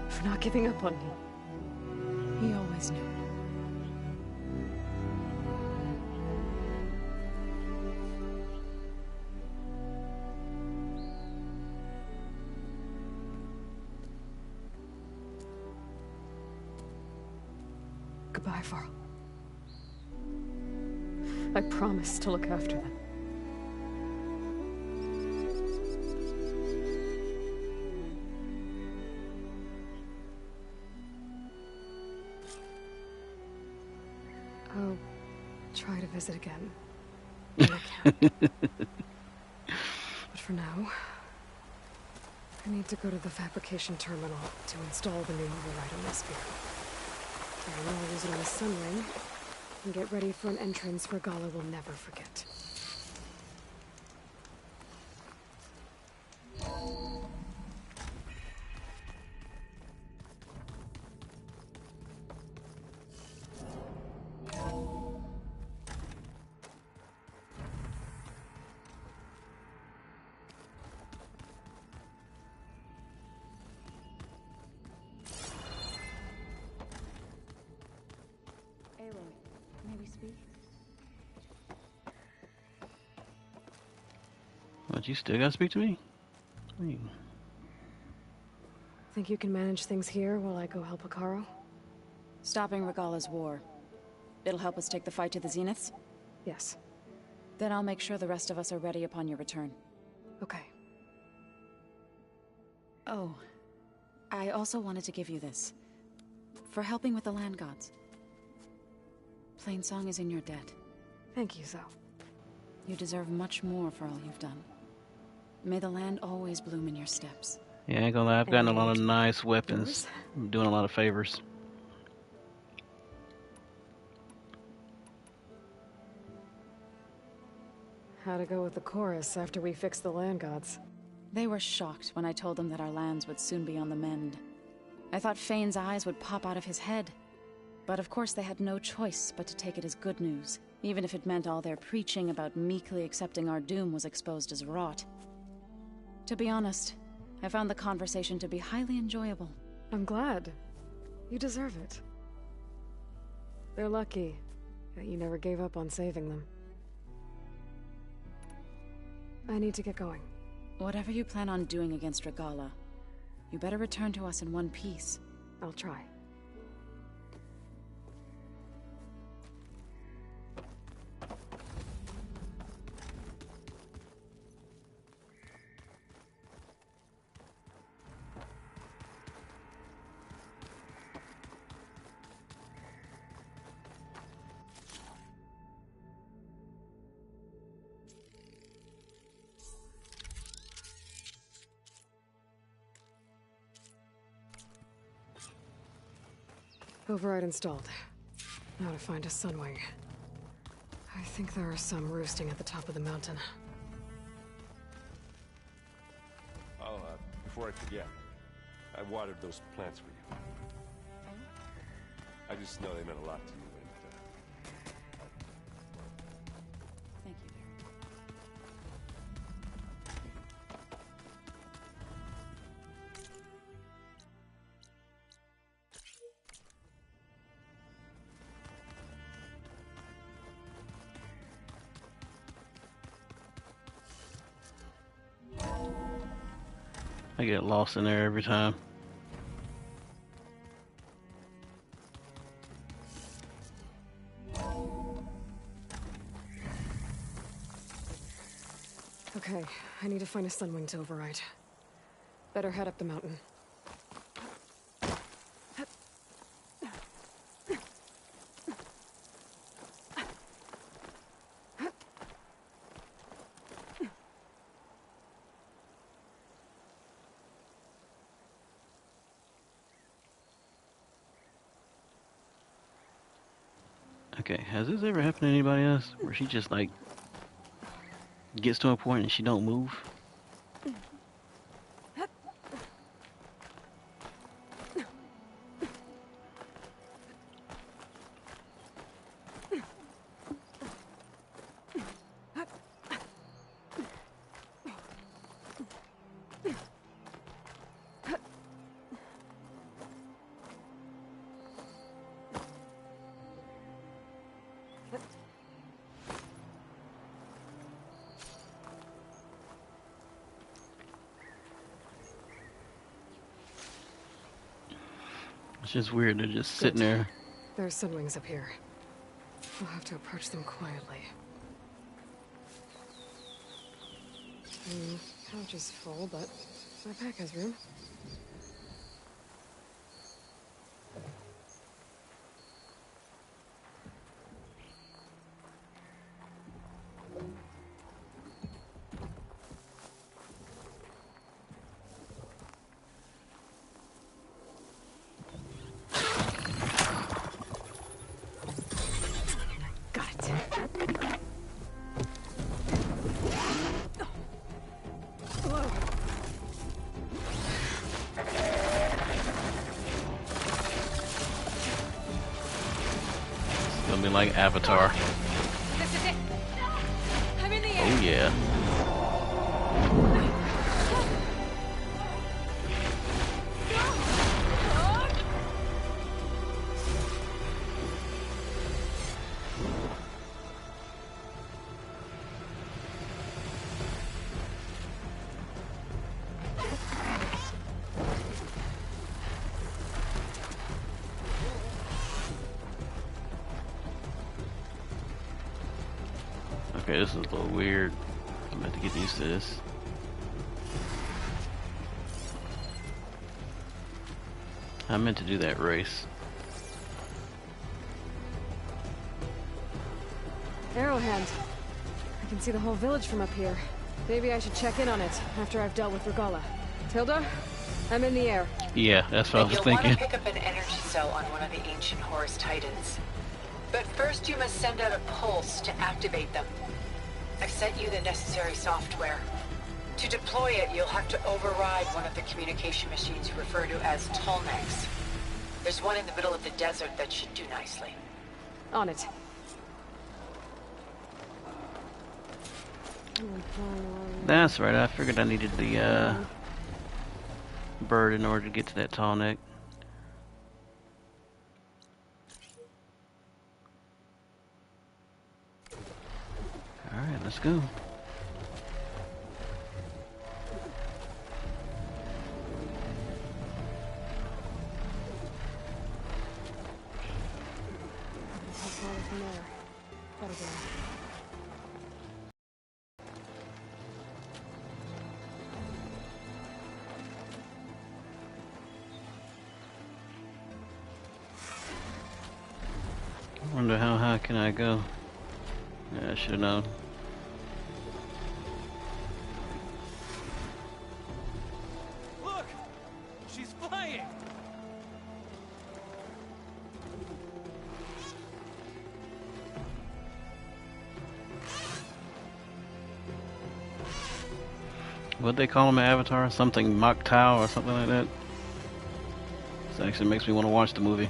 for not giving up on me. He always knew. Goodbye, Varl. I promise to look after them. I'll try to visit again when I can. But for now, I need to go to the fabrication terminal to install the new override on my sphere. And I'll use it on the sun ring and get ready for an entrance Regala will never forget. May we speak? But you still gotta speak to me? Hey. Think you can manage things here while I go help Akaro? Stopping Regala's war. It'll help us take the fight to the Zeniths? Yes. Then I'll make sure the rest of us are ready upon your return. Okay. Oh, I also wanted to give you this. For helping with the land gods. Plainsong is in your debt. Thank you, Zoe. You deserve much more for all you've done. May the land always bloom in your steps. Yeah, I ain't gonna lie, I've gotten a lot of nice weapons. I'm doing a lot of favors. How'd it go with the chorus after we fixed the land gods? They were shocked when I told them that our lands would soon be on the mend. I thought Fane's eyes would pop out of his head. But of course they had no choice but to take it as good news, even if it meant all their preaching about meekly accepting our doom was exposed as rot. To be honest, I found the conversation to be highly enjoyable. I'm glad. You deserve it. They're lucky that you never gave up on saving them. I need to get going. Whatever you plan on doing against Regala, you better return to us in one piece. I'll try. Override installed. Now to find a sunwing. I think there are some roosting at the top of the mountain. Oh, before I forget, I watered those plants for you. I just know they meant a lot to you, and Thank you, I get lost in there every time. Okay, I need to find a sunwing to override. Better head up the mountain. Okay, has this ever happened to anybody else? Where she just like gets to a point and she don't move? It's just weird, they're just sitting there. There's sunwings up here. We'll have to approach them quietly. Couch is full, but my pack has room. Like Avatar. This is it. I'm in the air. Oh yeah. Okay, this is a little weird. I'm about to get used to this. I meant to do that race. Arrowhand. I can see the whole village from up here. Maybe I should check in on it after I've dealt with Regala. Tilda, I'm in the air. Yeah, that's what I was thinking. You'll want to pick up an energy cell on one of the ancient Horus Titans. But first you must send out a pulse to activate them. I've sent you the necessary software. To deploy it, you'll have to override one of the communication machines you refer to as Tolnecs. There's one in the middle of the desert that should do nicely. On it. That's right, I figured I needed the bird in order to get to that tall neck. Alright, let's go. I wonder how high can I go? Yeah, I should have known. Look! She's flying! What'd they call him, Avatar? Something Moktau or something like that? This actually makes me want to watch the movie.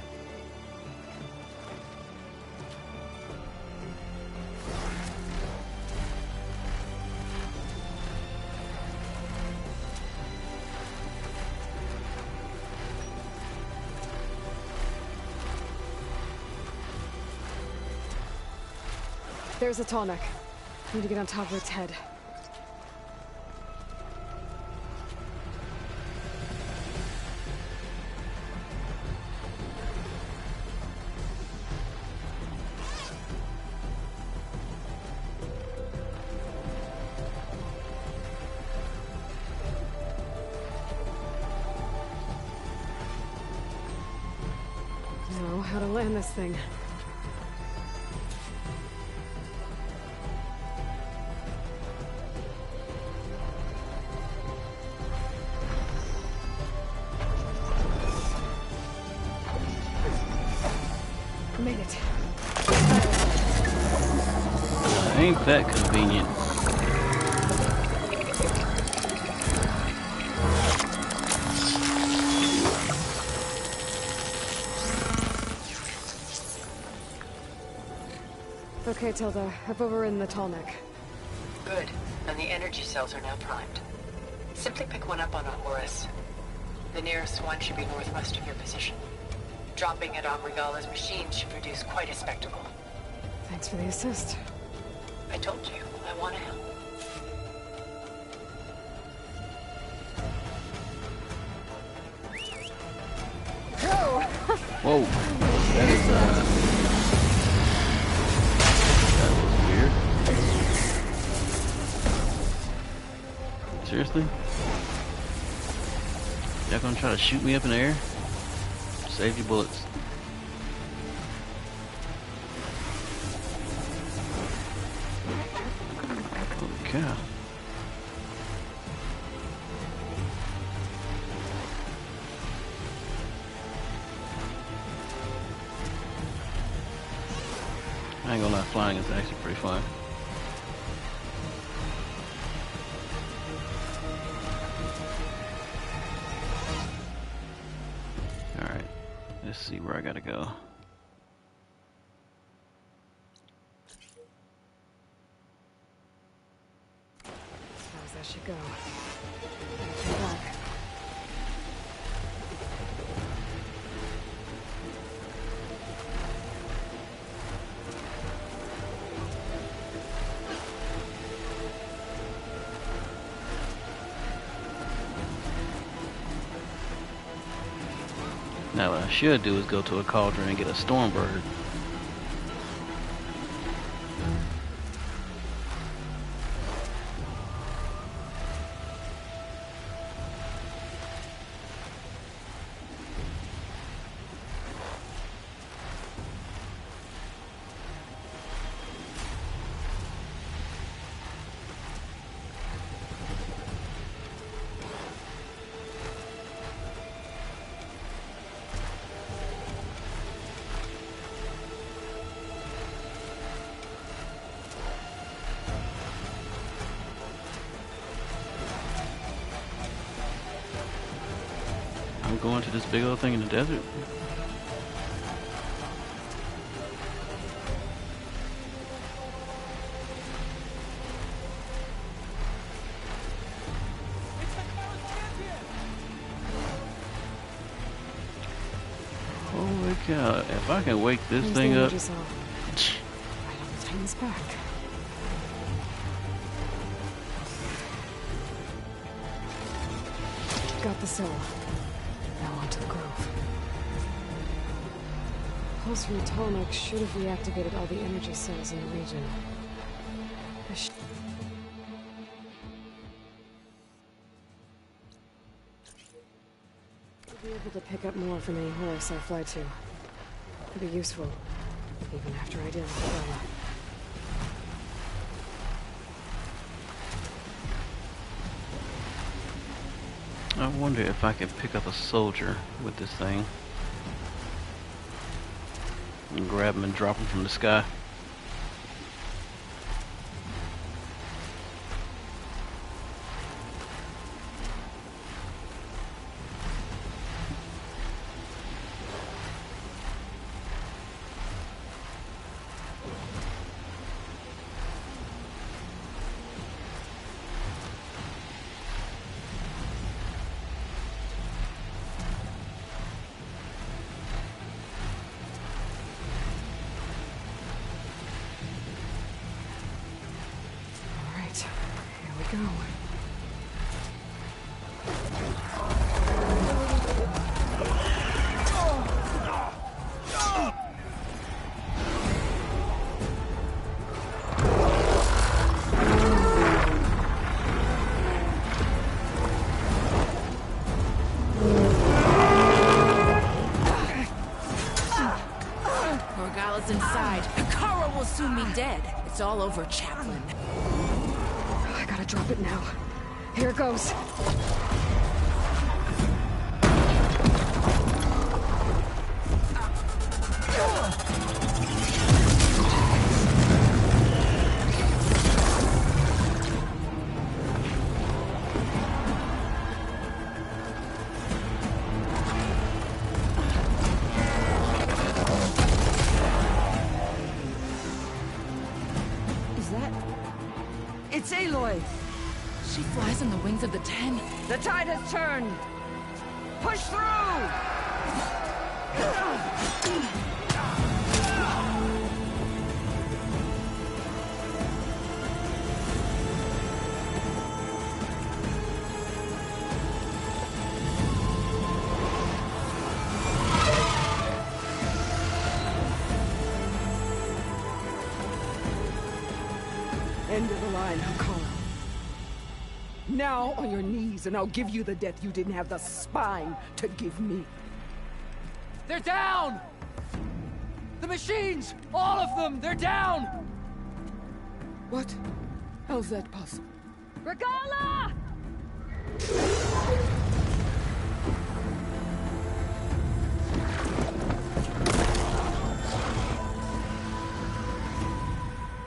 There's a tall neck. Need to get on top of its head. how to land this thing. Made it. Ain't that convenient. Okay, Tilda. I've overridden the tall neck. Good. And the energy cells are now primed. Simply pick one up on a Horus. The nearest one should be northwest of your position. Dropping it on Regala's machine should produce quite a spectacle. Thanks for the assist. I told you, I want to help. Whoa. That is, that was weird. Seriously? Y'all gonna try to shoot me up in the air? Save your bullets. Holy cow. I ain't gonna lie, flying is actually pretty fun. Alright, let's see where I gotta go. As far as that should go. Come back. Now what I should do is go to a cauldron and get a stormbird. I'm going to this big old thing in the desert. Holy cow, if I can wake this thing up. Right on the Titan's back. Got the cell. Now onto the grove. Pulse from the tall neck should have reactivated all the energy cells in the region. I'll be able to pick up more from any Horus I fly to. It'll be useful, even after I deal with Bella. I wonder if I can pick up a soldier with this thing. And grab him and drop him from the sky. Here we go. assume me dead. It's all over, Chaplain. I gotta drop it now. Here it goes. It's Aloy! She flies on the wings of the Ten. The tide has turned! Push through! End of the line, Hakala. Now on your knees, and I'll give you the death you didn't have the spine to give me. They're down! The machines! All of them! They're down! What? How's that possible? Regala!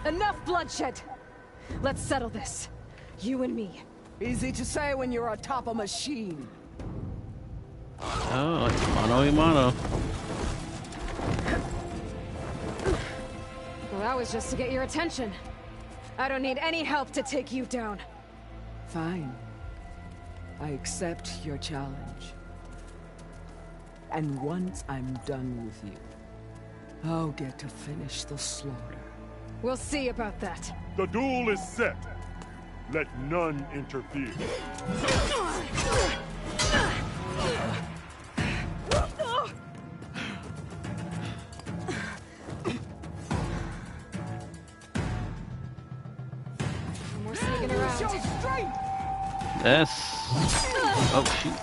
Enough bloodshed! Let's settle this. You and me. Easy to say when you're atop a machine. Oh, mano y mano. Well, that was just to get your attention. I don't need any help to take you down. Fine. I accept your challenge. And once I'm done with you, I'll get to finish the slaughter. We'll see about that. The duel is set. Let none interfere. We're sneaking around. Show strength! That's... Oh, shoot.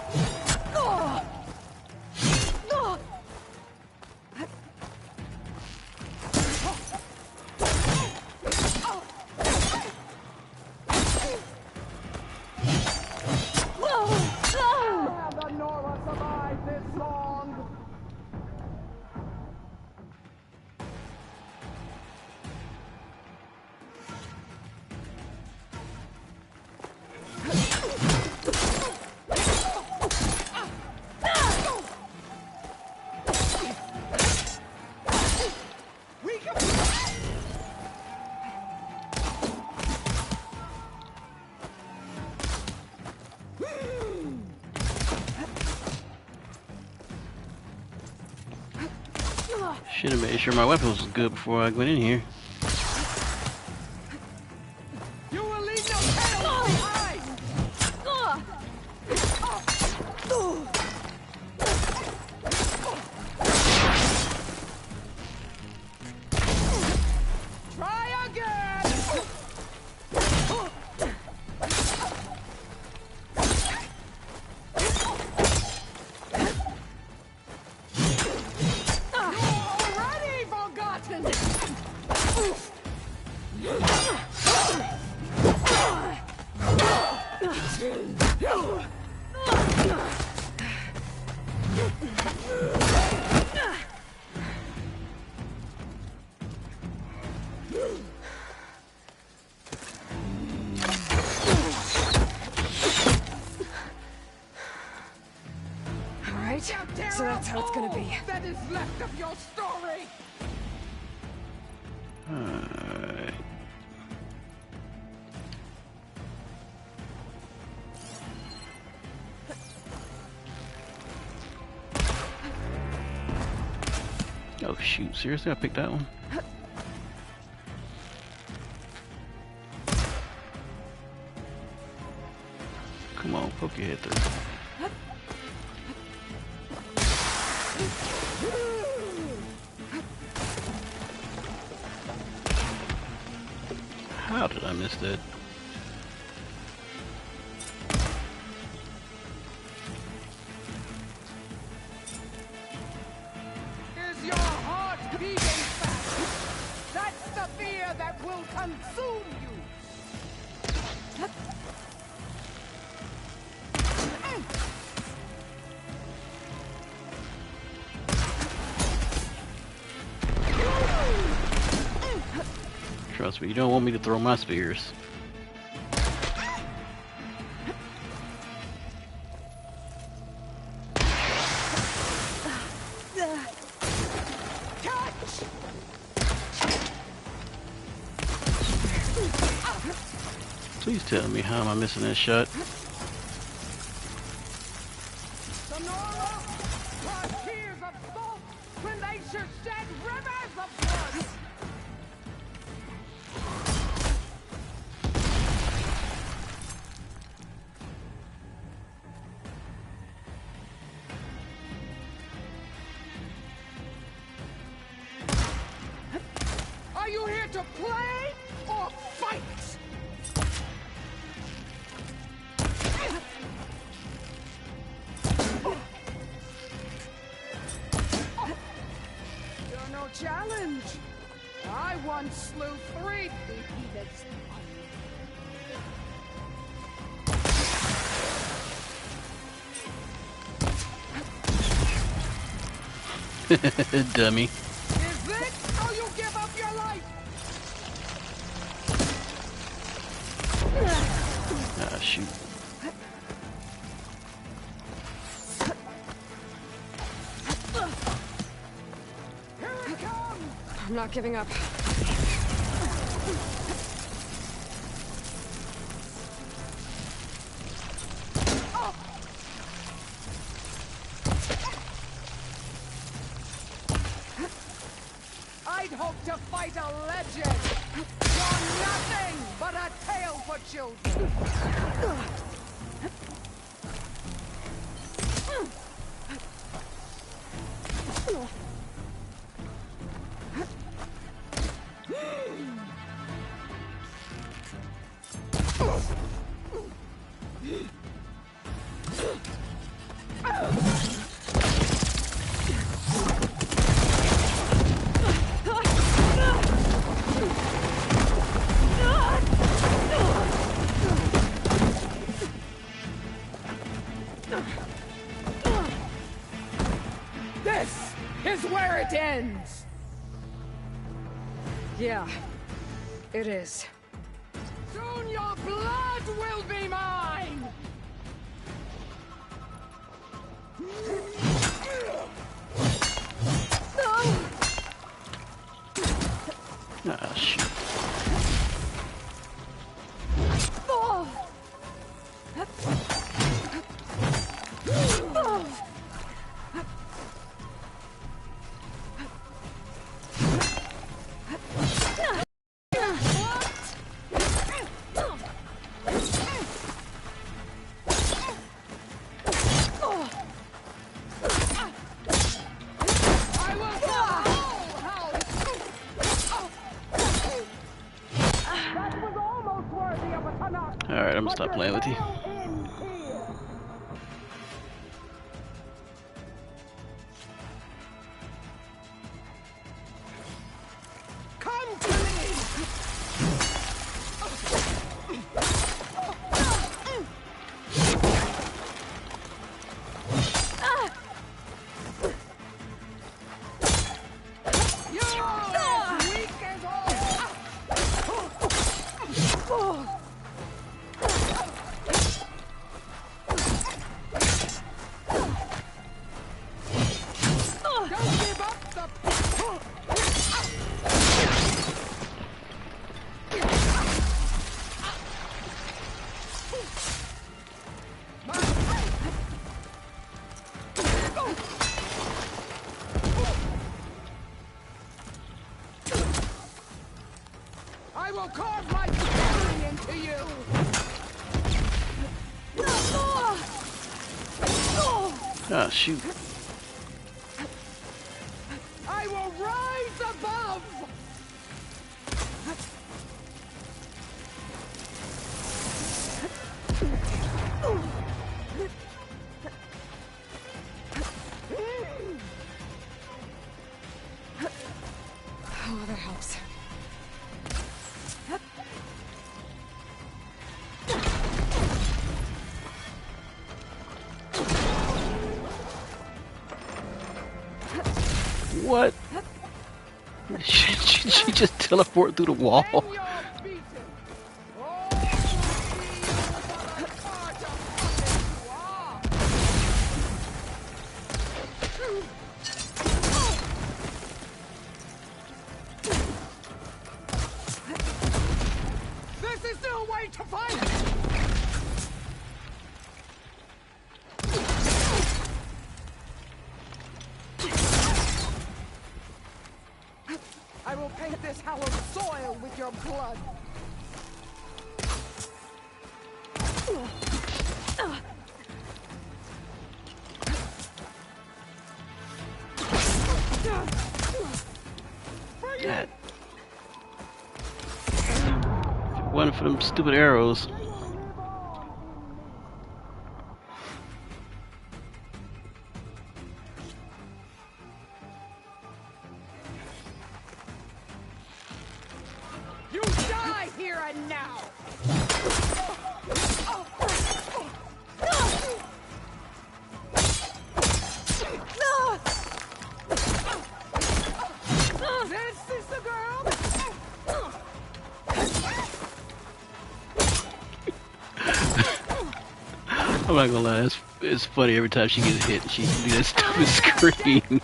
Should have made sure my weapon was good before I went in here. You will leave no tail behind! Try again! Already forgotten! Alright, so that's how it's gonna be. That is left of your story! Alright. Oh shoot, seriously? I picked that one? Come on, poke your head through. How did I miss that? Is your heart beating fast? That's the feeling! consume you! Trust me, you don't want me to throw my spears. Please tell me, how am I missing that shot? Sonora, brought tears of salt when they should shed rivers of blood! Are you here to play or fight? You're no challenge. I once slew 3 behemoths. Dummy. Is this how you give up your life? Ah, shoot. I'm not giving up. I'd hoped to fight a legend. You're nothing but a tale for children. This is where it ends. Yeah, it is. Soon your blood will be mine. Ah, shoot. Alright, I'm gonna stop playing with you. Come to me! You're as weak as all! Don't give up the... I will carve my destiny into you! Ah, shoot. I will rise above! Oh, that helps. What? She just teleported through the wall. This is no way to fight! I will paint this hallowed soil with your blood. God. One for them stupid arrows. You die here and now! This is the girl! I'm not gonna lie, it's funny every time she gets hit, she can do that stupid scream.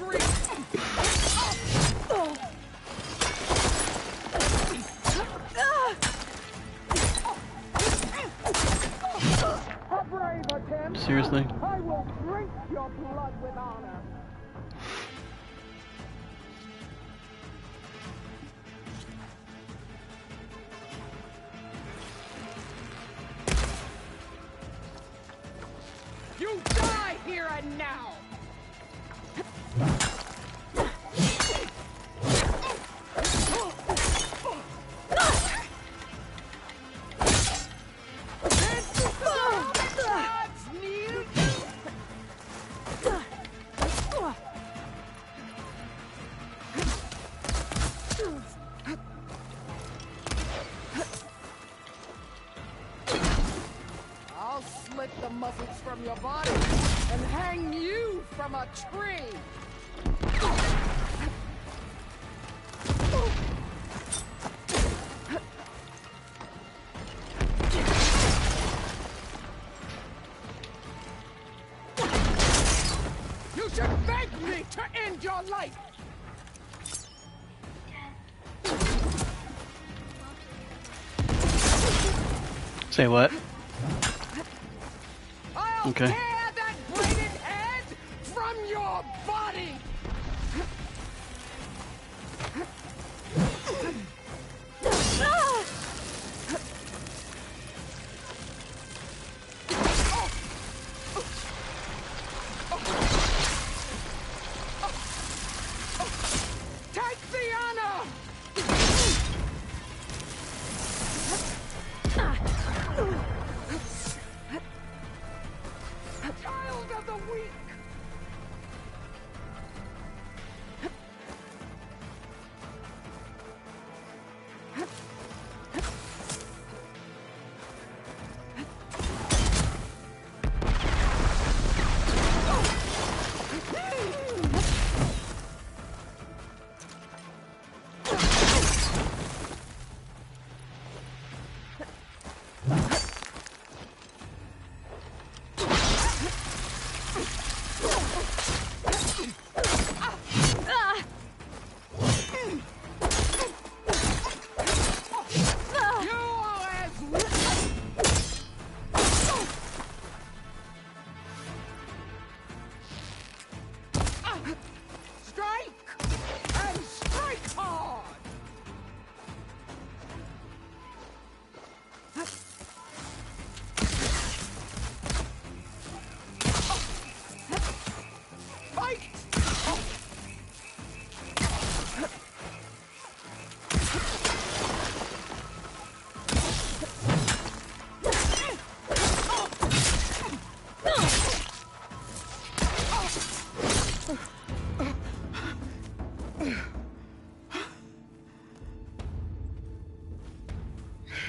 Seriously? I will drink your blood with honor. You die here and now! I'll slit the muscles from your body and hang you from a tree. You should beg me to end your life. Say what? Okay. Tear that braided head from your body. Take the honor. Child of the weak.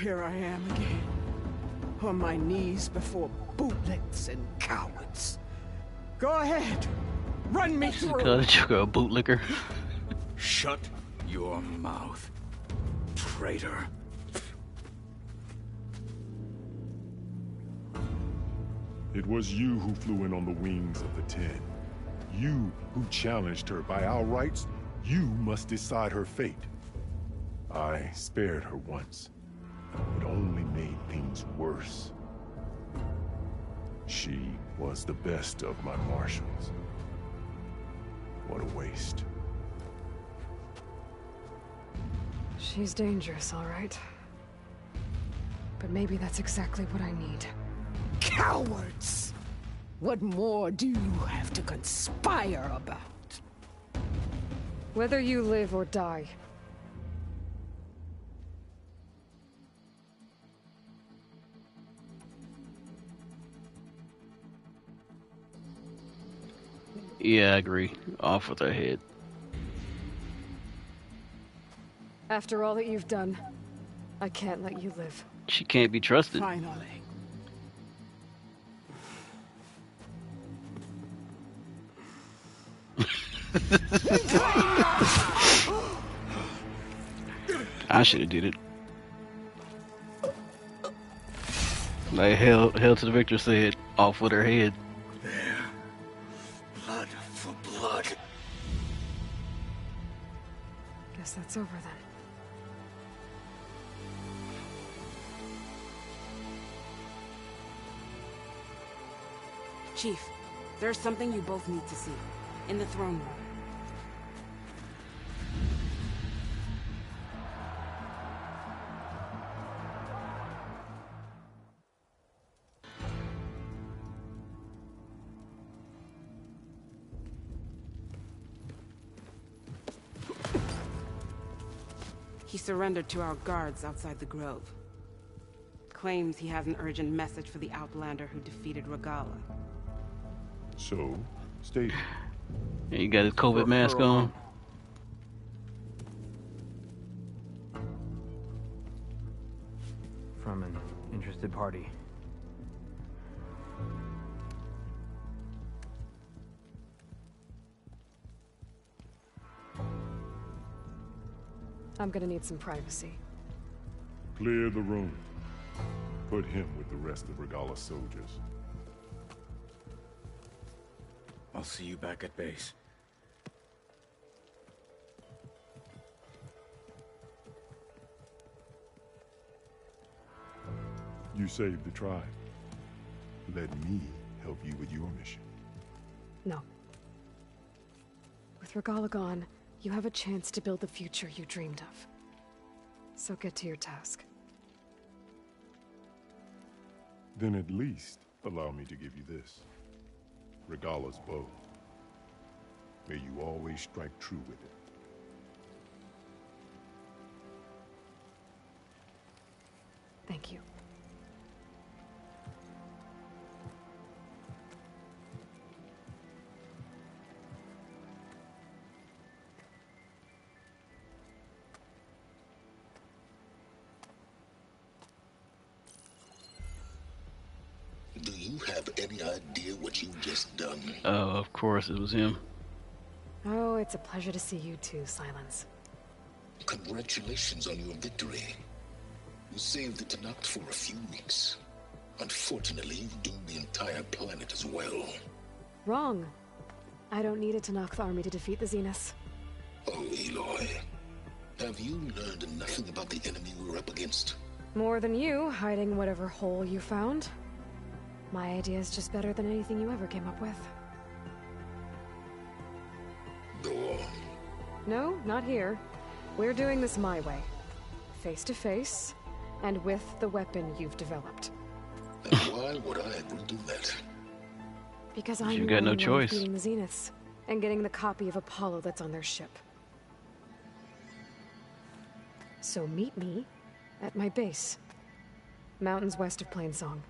Here I am again, on my knees before bootlets and cowards. Go ahead, run me through. God, you go bootlicker. Shut your mouth, traitor. It was you who flew in on the wings of the Ten. You who challenged her. By our rights, you must decide her fate. I spared her once, but only made things worse. She was the best of my marshals. What a waste. She's dangerous, all right. But maybe that's exactly what I need. Cowards! What more do you have to conspire about? Whether you live or die. Yeah, I agree. Off with her head. After all that you've done, I can't let you live. She can't be trusted. Finally. I should have did it. Like hell to the victor said, off with her head. There. Blood for blood. Guess that's over then. Chief, there's something you both need to see. In the throne room. He surrendered to our guards outside the grove. Claims he has an urgent message for the Outlander who defeated Regala. So, stay. Yeah, you got his COVID mask on. From an interested party. I'm gonna need some privacy. Clear the room. Put him with the rest of Regala's soldiers. I'll see you back at base. You saved the tribe. Let me help you with your mission. No. With Regala gone, you have a chance to build the future you dreamed of. So get to your task. Then at least allow me to give you this. Regala's bow. May you always strike true with it. Thank you. Do you have any idea what you've just done? Oh, of course it was him. Oh, it's a pleasure to see you too, Silence. Congratulations on your victory. You saved the Tenakth for a few weeks. Unfortunately, you've doomed the entire planet as well. Wrong. I don't need a Tenakth army to defeat the Zeniths. Oh, Aloy. Have you learned nothing about the enemy we're up against? More than you, hiding whatever hole you found. My idea is just better than anything you ever came up with. Go on. No, not here. We're doing this my way. Face to face, and with the weapon you've developed. And why would I agree to that? Because I'm You got no choice. beating the Zeniths, and getting the copy of Apollo that's on their ship. So meet me at my base. Mountains west of Plainsong.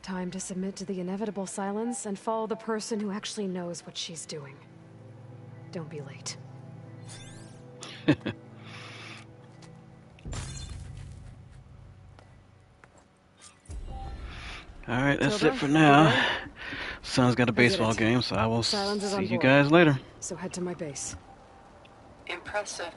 Time to submit to the inevitable silence and follow the person who actually knows what she's doing. Don't be late. Alright, that's Tilda, it for now. you ready? Son's got a I did baseball it. game, so I will Silence is see on you board. guys later. So head to my base. Impressive.